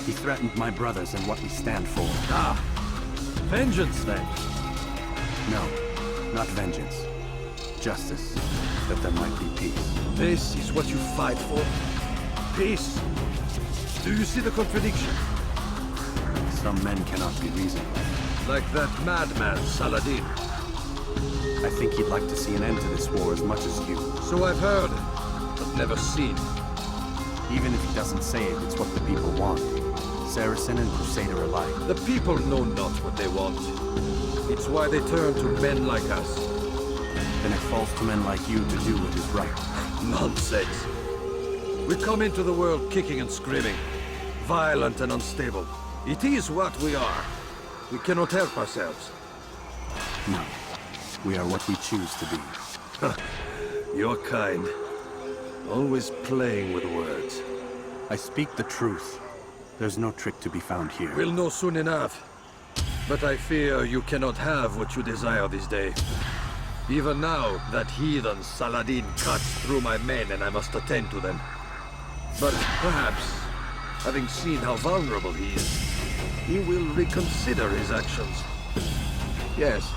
He threatened my brothers and what we stand for. Ah, vengeance then. No, not vengeance. Justice, that there might be peace. This is what you fight for? Peace? Do you see the contradiction? Some men cannot be reasoned with. Like that madman, Saladin. I think he'd like to see an end to this war as much as you. So I've heard, but never seen. Even if he doesn't say it, it's what the people want. Saracen and Crusader alike. The people know not what they want. It's why they turn to men like us. Then it falls to men like you to do what is right. Nonsense. We come into the world kicking and screaming. Violent and unstable. It is what we are. We cannot help ourselves. No. We are what we choose to be. Your kind. Always playing with words. I speak the truth. There's no trick to be found here. We'll know soon enough. But I fear you cannot have what you desire this day. Even now, that heathen Saladin cuts through my men and I must attend to them. But perhaps, having seen how vulnerable he is, he will reconsider his actions. Yes,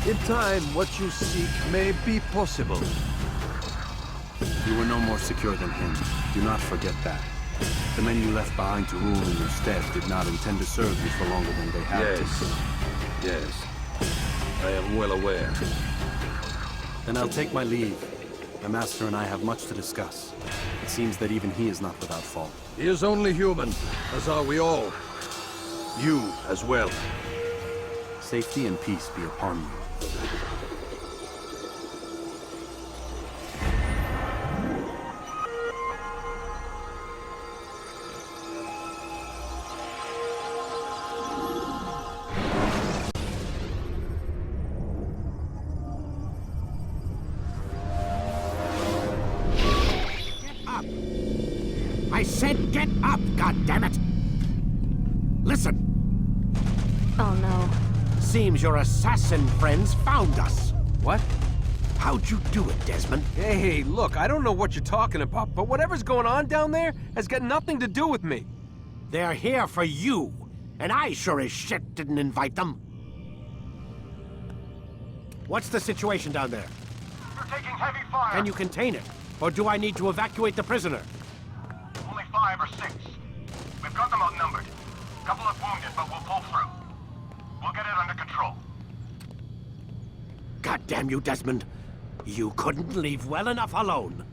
in time, what you seek may be possible. You were no more secure than him. Do not forget that. The men you left behind to rule in your stead did not intend to serve you for longer than they had to. Yes. I am well aware. Then I'll take my leave. My master and I have much to discuss. It seems that even he is not without fault. He is only human, as are we all. You as well. Safety and peace be upon you. I said get up, goddammit! Listen! Oh no. Seems your assassin friends found us. What? How'd you do it, Desmond? Hey, look, I don't know what you're talking about, but whatever's going on down there has got nothing to do with me. They're here for you, and I sure as shit didn't invite them. What's the situation down there? We're taking heavy fire. Can you contain it? Or do I need to evacuate the prisoner? 5 or 6. We've got them outnumbered. Couple of wounded, but we'll pull through. We'll get it under control. God damn you, Desmond. You couldn't leave well enough alone.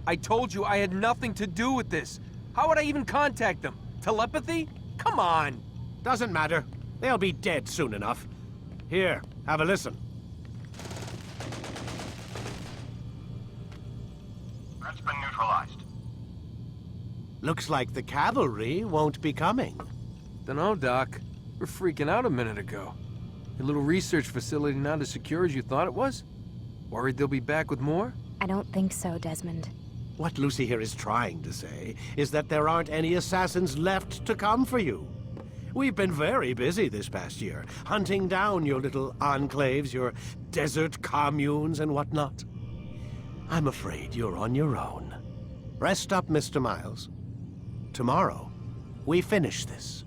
I told you I had nothing to do with this. How would I even contact them? Telepathy? Come on. Doesn't matter. They'll be dead soon enough. Here, have a listen. Threat's been neutralized. Looks like the cavalry won't be coming. Dunno, Doc. We're freaking out a minute ago. Your little research facility not as secure as you thought it was? Worried they'll be back with more? I don't think so, Desmond. What Lucy here is trying to say is that there aren't any assassins left to come for you. We've been very busy this past year, hunting down your little enclaves, your desert communes and whatnot. I'm afraid you're on your own. Rest up, Mr. Miles. Tomorrow, we finish this.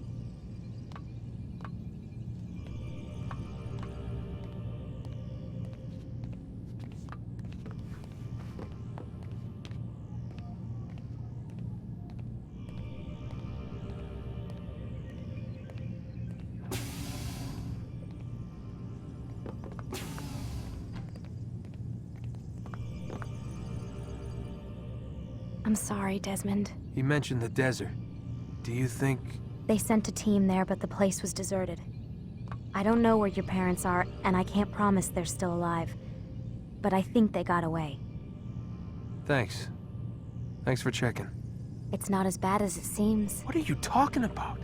I'm sorry, Desmond. He mentioned the desert. Do you think... They sent a team there, but the place was deserted. I don't know where your parents are, and I can't promise they're still alive. But I think they got away. Thanks. Thanks for checking. It's not as bad as it seems. What are you talking about?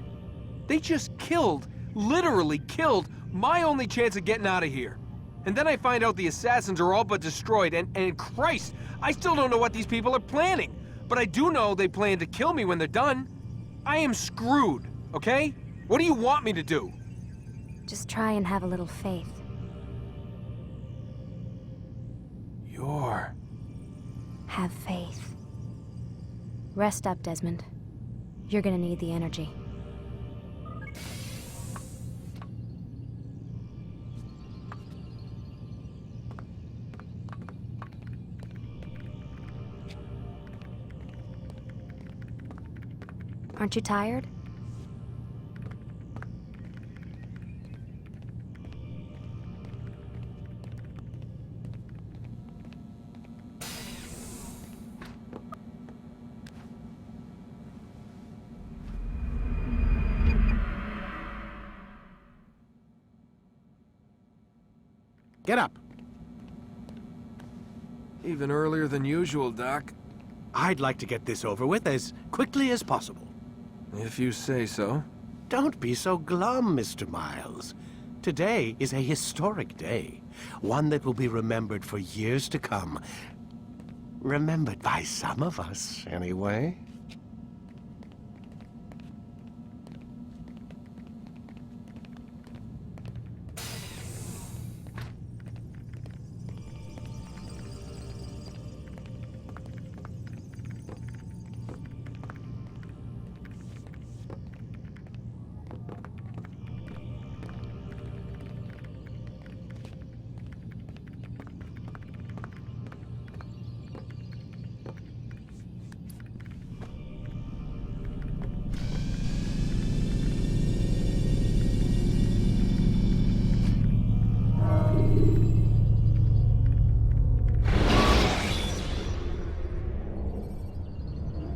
They just killed, literally killed, my only chance of getting out of here. And then I find out the assassins are all but destroyed, and Christ, I still don't know what these people are planning. But I do know they plan to kill me when they're done. I am screwed, okay? What do you want me to do? Just try and have a little faith. Have faith. Rest up, Desmond. You're gonna need the energy. Aren't you tired? Get up. Even earlier than usual, Doc. I'd like to get this over with as quickly as possible. If you say so. Don't be so glum, Mr. Miles. Today is a historic day. One that will be remembered for years to come. Remembered by some of us, anyway.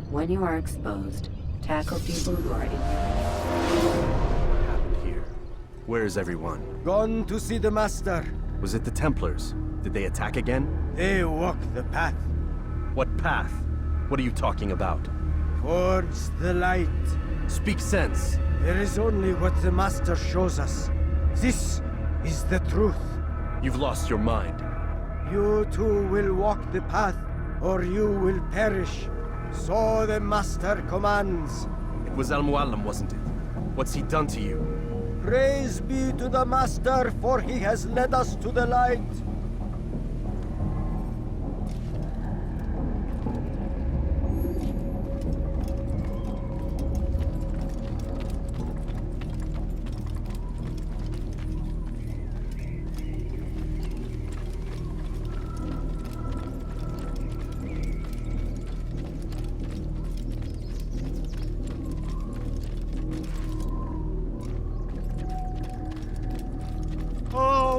When you are exposed, tackle people who are in your What happened here? Where is everyone? Gone to see the Master. Was it the Templars? Did they attack again? They walk the path. What path? What are you talking about? Towards the light. Speak sense. There is only what the Master shows us. This is the truth. You've lost your mind. You too will walk the path, or you will perish. So the Master commands. It was Al-Mualim, wasn't it? What's he done to you? Praise be to the Master, for he has led us to the light.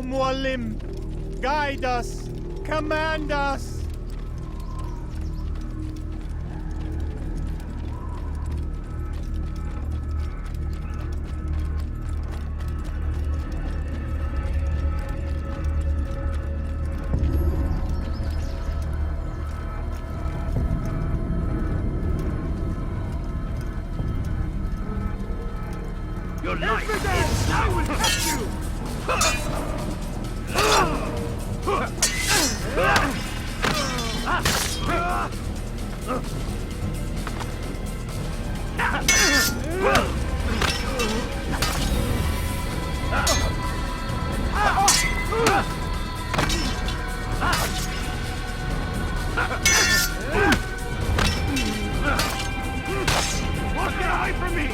Al-Mualim, guide us, command us. Your life is I will catch you! Get away from me!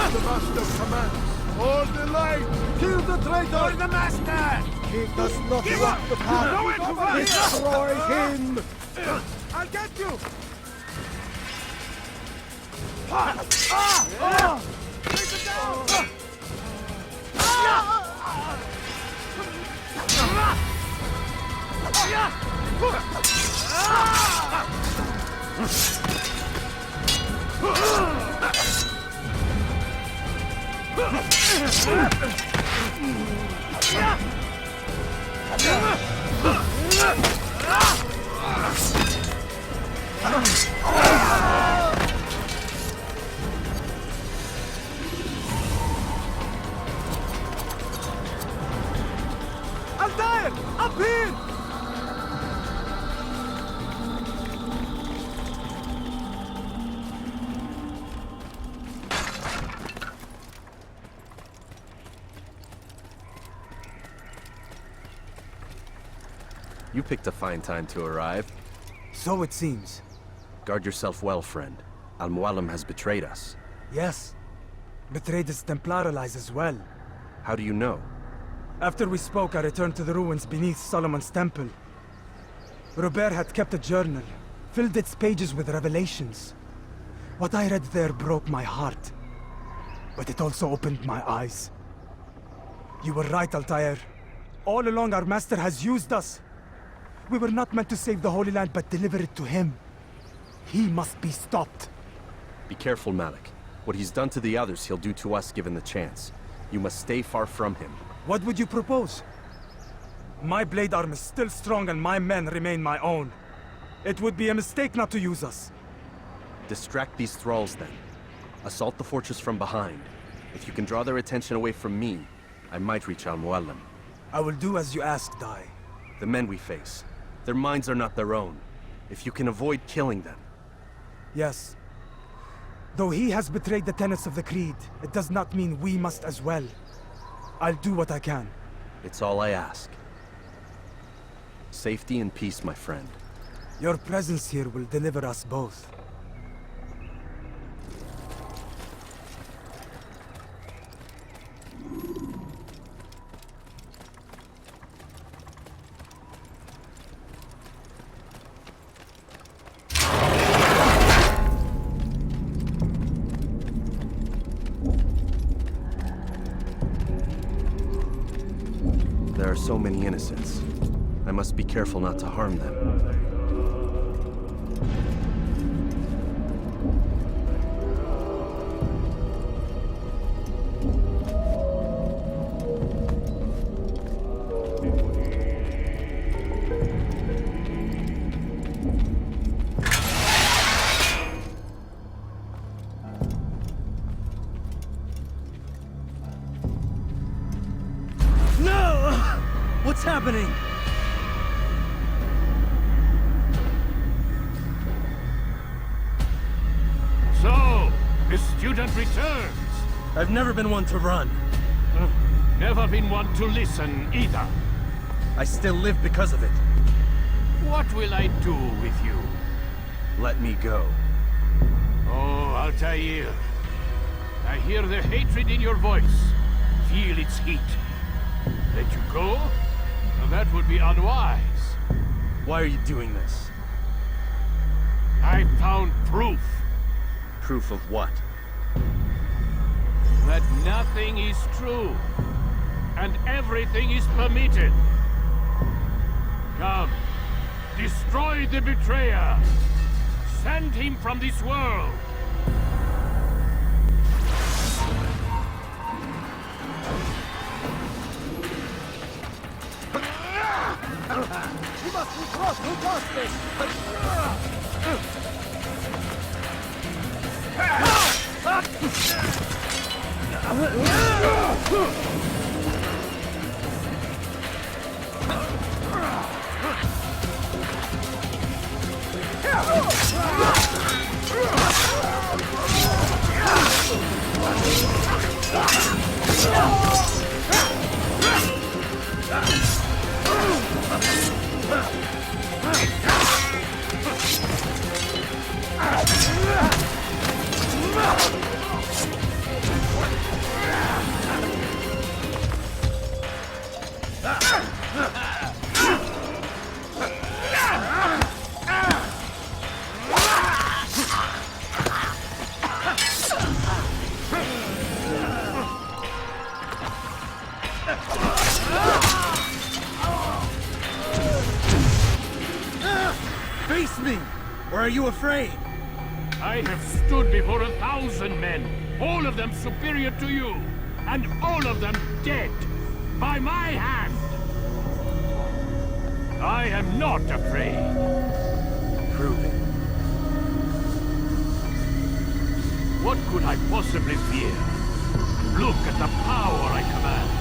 The master commands. Hold the line. Kill the traitor. For the master! He does not Give walk up! the path. No one over here! Destroy him. I'll get you. Take him down! Altair! Up here! You picked a fine time to arrive. So it seems. Guard yourself well, friend. Al-Mualim has betrayed us. Yes. Betrayed his Templar allies as well. How do you know? After we spoke, I returned to the ruins beneath Solomon's temple. Robert had kept a journal, filled its pages with revelations. What I read there broke my heart. But it also opened my eyes. You were right, Altair. All along, our master has used us. We were not meant to save the Holy Land, but deliver it to him. He must be stopped. Be careful, Malik. What he's done to the others, he'll do to us given the chance. You must stay far from him. What would you propose? My blade arm is still strong and my men remain my own. It would be a mistake not to use us. Distract these thralls, then. Assault the fortress from behind. If you can draw their attention away from me, I might reach Al-Mualim. I will do as you ask, Dai. The men we face, their minds are not their own. If you can avoid killing them. Yes. Though he has betrayed the tenets of the Creed, it does not mean we must as well. I'll do what I can. It's all I ask. Safety and peace, my friend. Your presence here will deliver us both. There are so many innocents. I must be careful not to harm them. What's happening? So, adjutant returns. I've never been one to run. Never been one to listen, either. I still live because of it. What will I do with you? Let me go. Oh, Altair. I hear the hatred in your voice. Feel its heat. Let you go? Well, that would be unwise. Why are you doing this? I found proof. Proof of what? That nothing is true. And everything is permitted. Come. Destroy the betrayer. Send him from this world. You must recross who caused Face me! Or are you afraid? I have stood before 1,000 men, all of them superior to you, and all of them dead, by my hand. I am not afraid. Prove it. What could I possibly fear? Look at the power I command.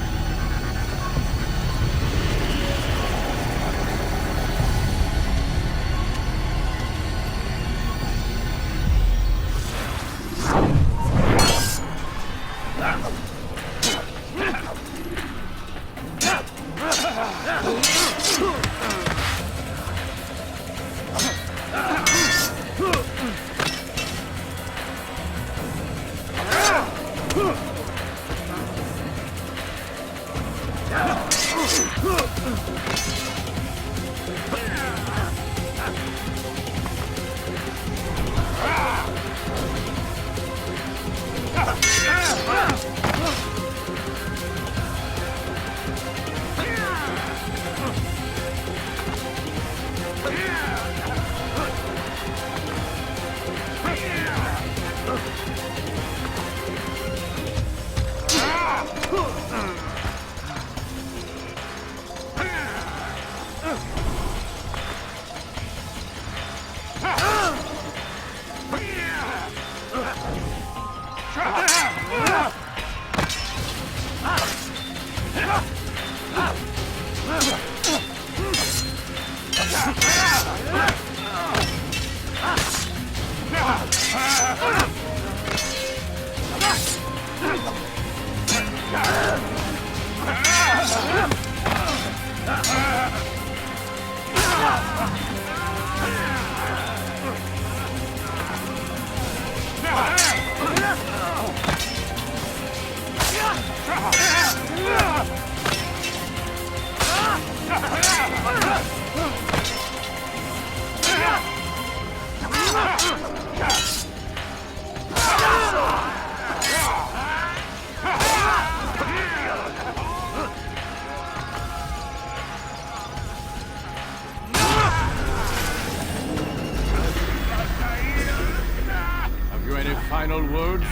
Final words?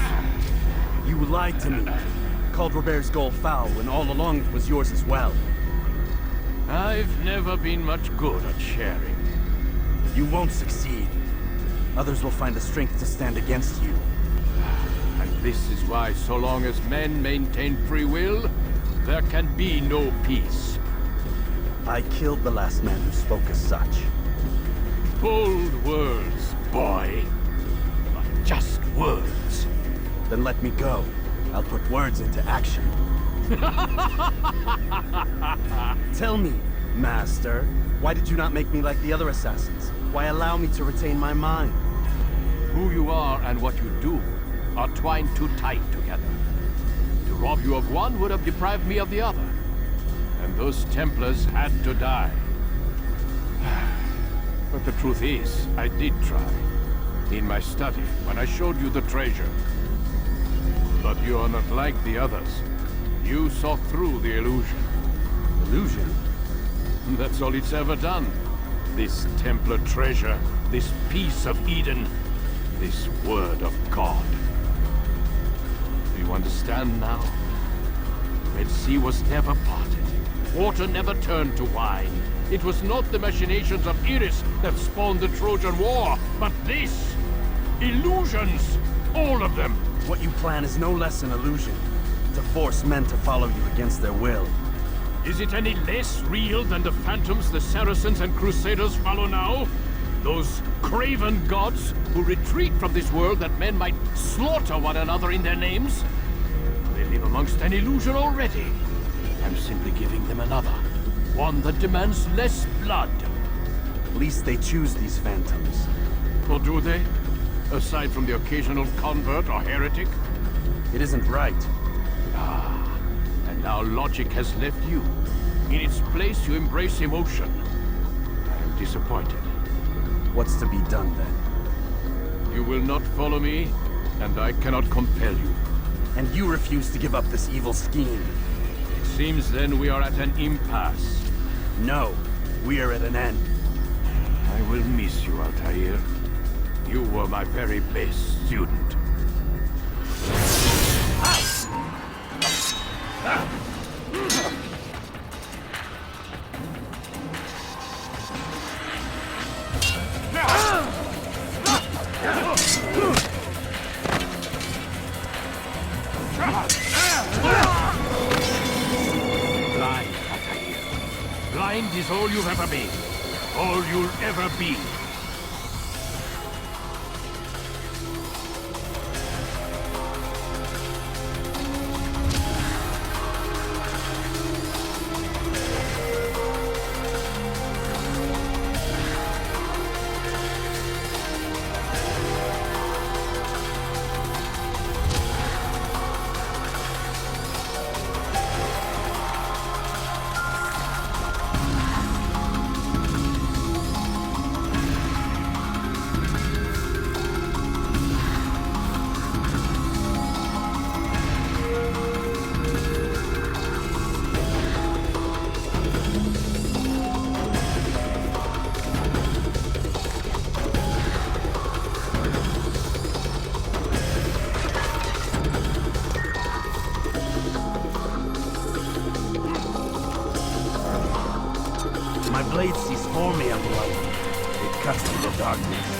You lied to me. Called Robert's goal foul when all along it was yours as well. I've never been much good at sharing. You won't succeed. Others will find the strength to stand against you. And this is why, so long as men maintain free will, there can be no peace. I killed the last man who spoke as such. Bold words, boy. But just words. Then let me go. I'll put words into action. Tell me, Master, why did you not make me like the other assassins? Why allow me to retain my mind? Who you are and what you do are twined too tight together. To rob you of one would have deprived me of the other. And those Templars had to die. But the truth is, I did try. In my study, when I showed you the treasure. But you are not like the others. You saw through the illusion. Illusion? That's all it's ever done. This Templar treasure, this piece of Eden, this word of God. Do you understand now? Red Sea was never parted. Water never turned to wine. It was not the machinations of Iris that spawned the Trojan War, but this! Illusions! All of them! What you plan is no less an illusion. To force men to follow you against their will. Is it any less real than the phantoms the Saracens and Crusaders follow now? Those craven gods who retreat from this world that men might slaughter one another in their names? They live amongst an illusion already. I'm simply giving them another. One that demands less blood. At least they choose these phantoms. Or do they? Aside from the occasional convert or heretic? It isn't right. Ah, and now logic has left you. In its place, you embrace emotion. I am disappointed. What's to be done then? You will not follow me, and I cannot compel you. And you refuse to give up this evil scheme. It seems then we are at an impasse. No, we are at an end. I will miss you, Altair. You were my very best student. Blind, Altair. Blind is all you've ever been. All you'll ever be. My blade sees for me of light. It cuts through the darkness.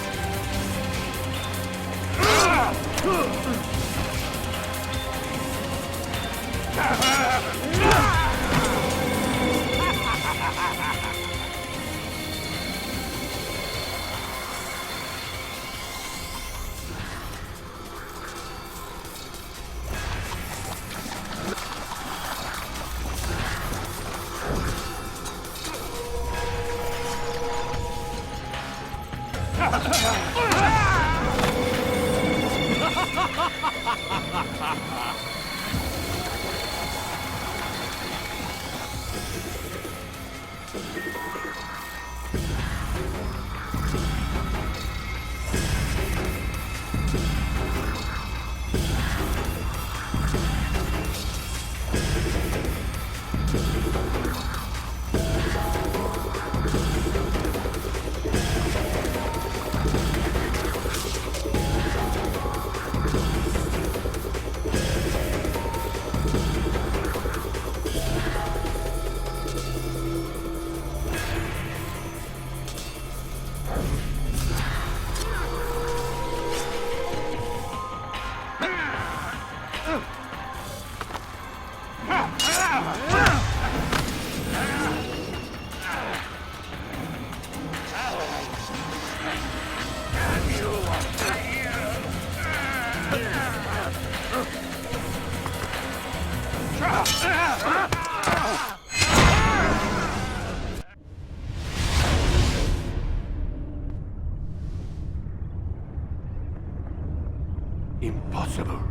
Impossible.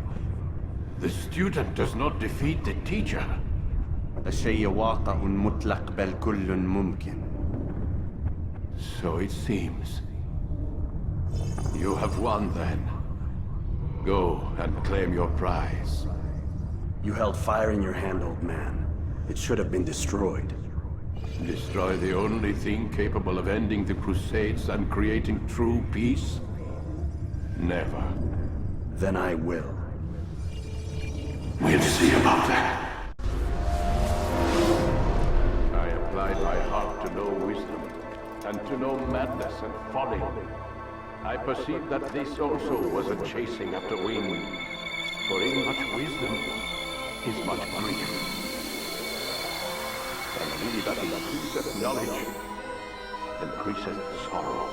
The student does not defeat the teacher. الشيء واقع مطلق بل كل ممكن. So it seems. You have won then. Go and claim your prize. You held fire in your hand, old man. It should have been destroyed. Destroy the only thing capable of ending the Crusades and creating true peace? Never. Then I will. We'll see about that. I applied my heart to know wisdom, and to know madness and folly. I perceived that this also was a chasing after wind. For in much wisdom is much grief. And he that increaseth knowledge increaseth sorrow.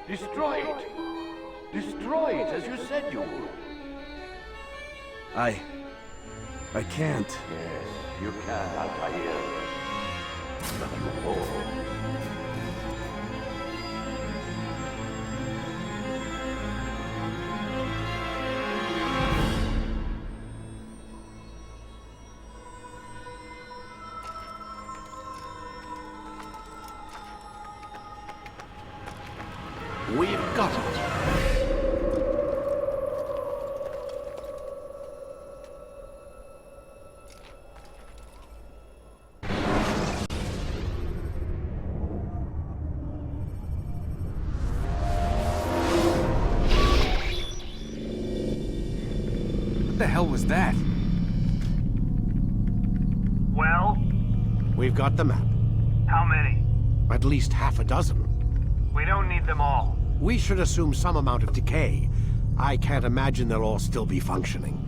Destroy it! Destroy it as you said you would. I can't. Yes, you can, Altair. But you won't. We've got it. What the hell was that? Well? We've got the map. How many? At least half a dozen. We don't need them all. We should assume some amount of decay. I can't imagine they'll all still be functioning.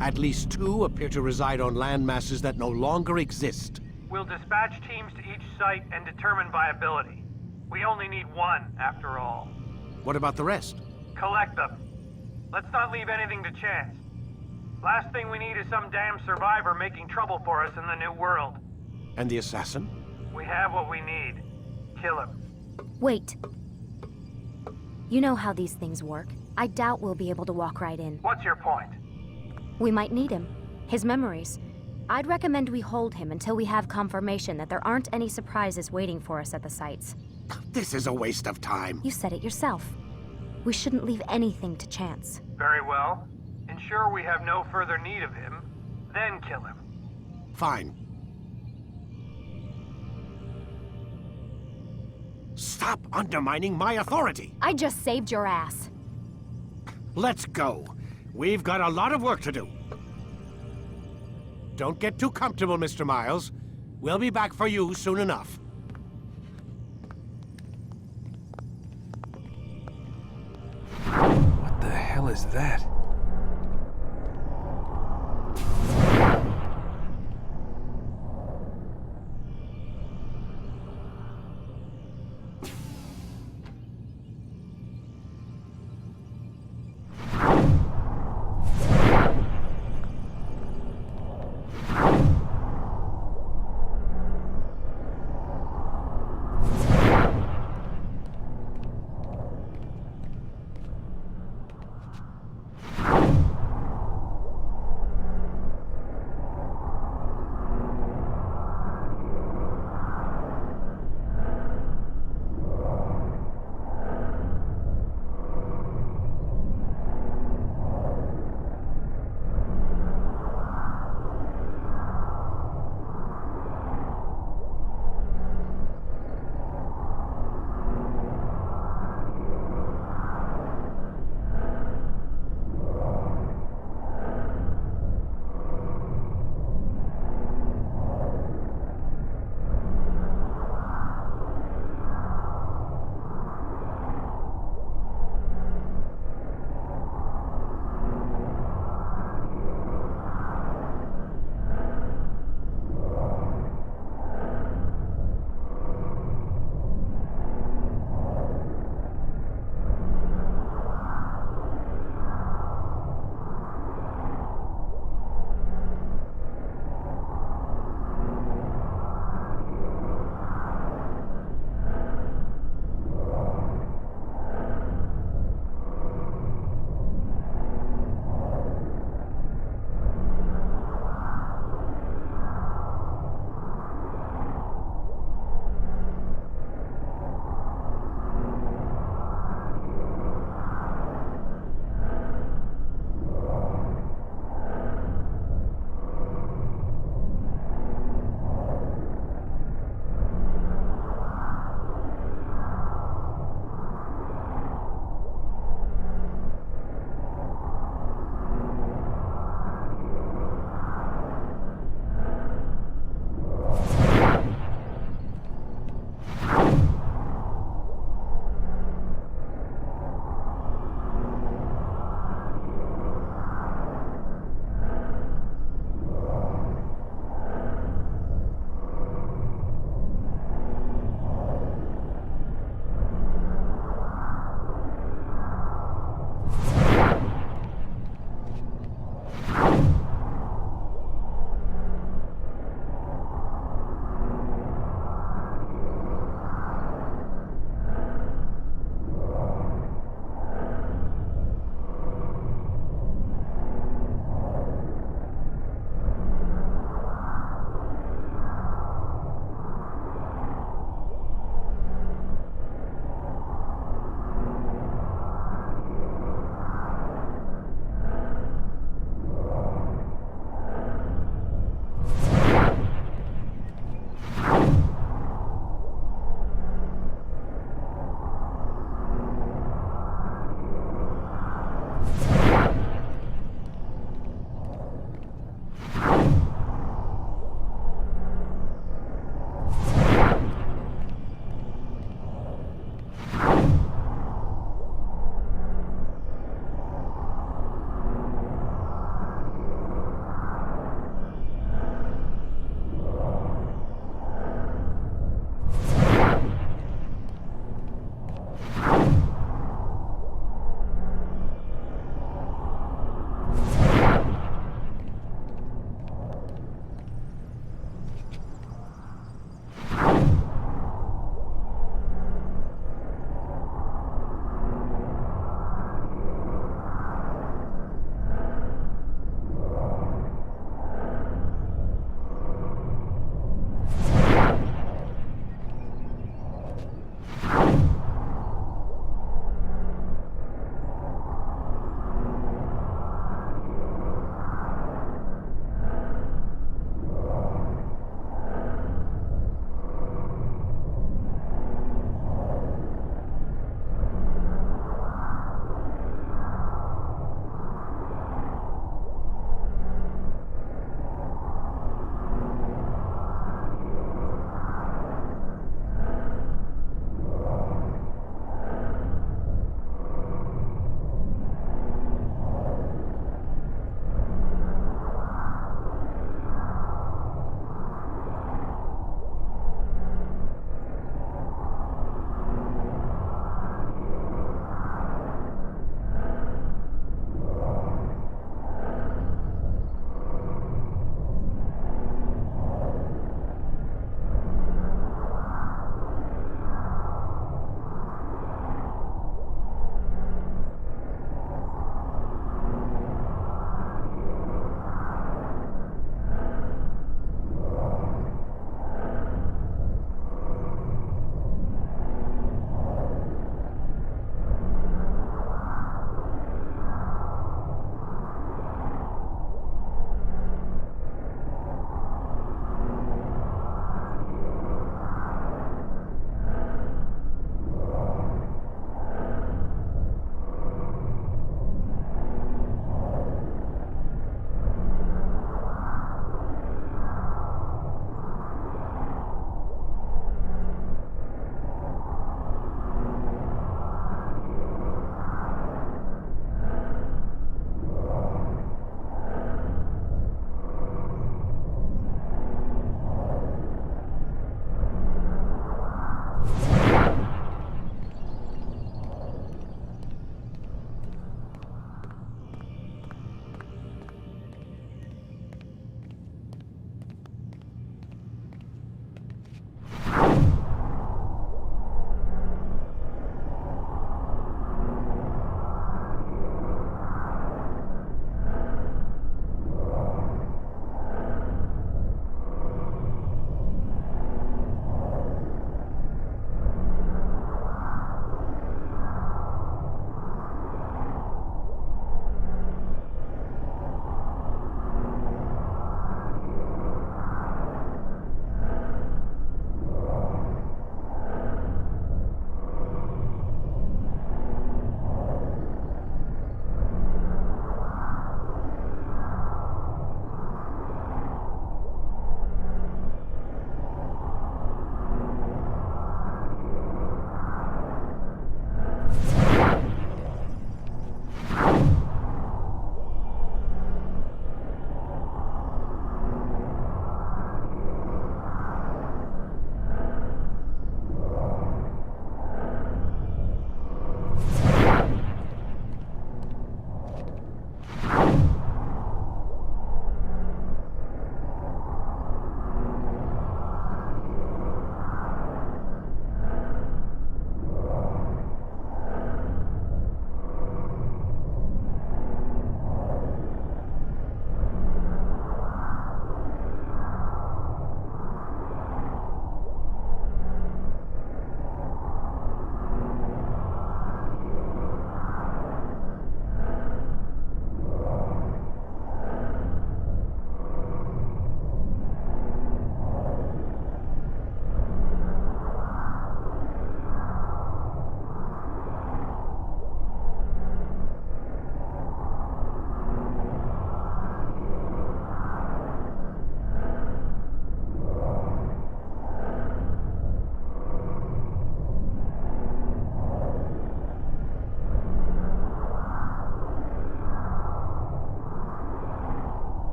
At least 2 appear to reside on land masses that no longer exist. We'll dispatch teams to each site and determine viability. We only need 1, after all. What about the rest? Collect them. Let's not leave anything to chance. Last thing we need is some damn survivor making trouble for us in the new world. And the assassin? We have what we need. Kill him. Wait. You know how these things work. I doubt we'll be able to walk right in. What's your point? We might need him. His memories. I'd recommend we hold him until we have confirmation that there aren't any surprises waiting for us at the sites. This is a waste of time. You said it yourself. We shouldn't leave anything to chance. Very well. Ensure we have no further need of him, then kill him. Fine. Stop undermining my authority! I just saved your ass. Let's go. We've got a lot of work to do. Don't get too comfortable, Mr. Miles. We'll be back for you soon enough. What the hell is that?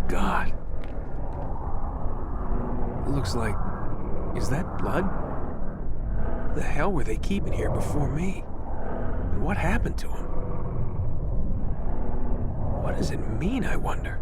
God. It looks like... Is that blood? What the hell were they keeping here before me? And what happened to him? What does it mean, I wonder?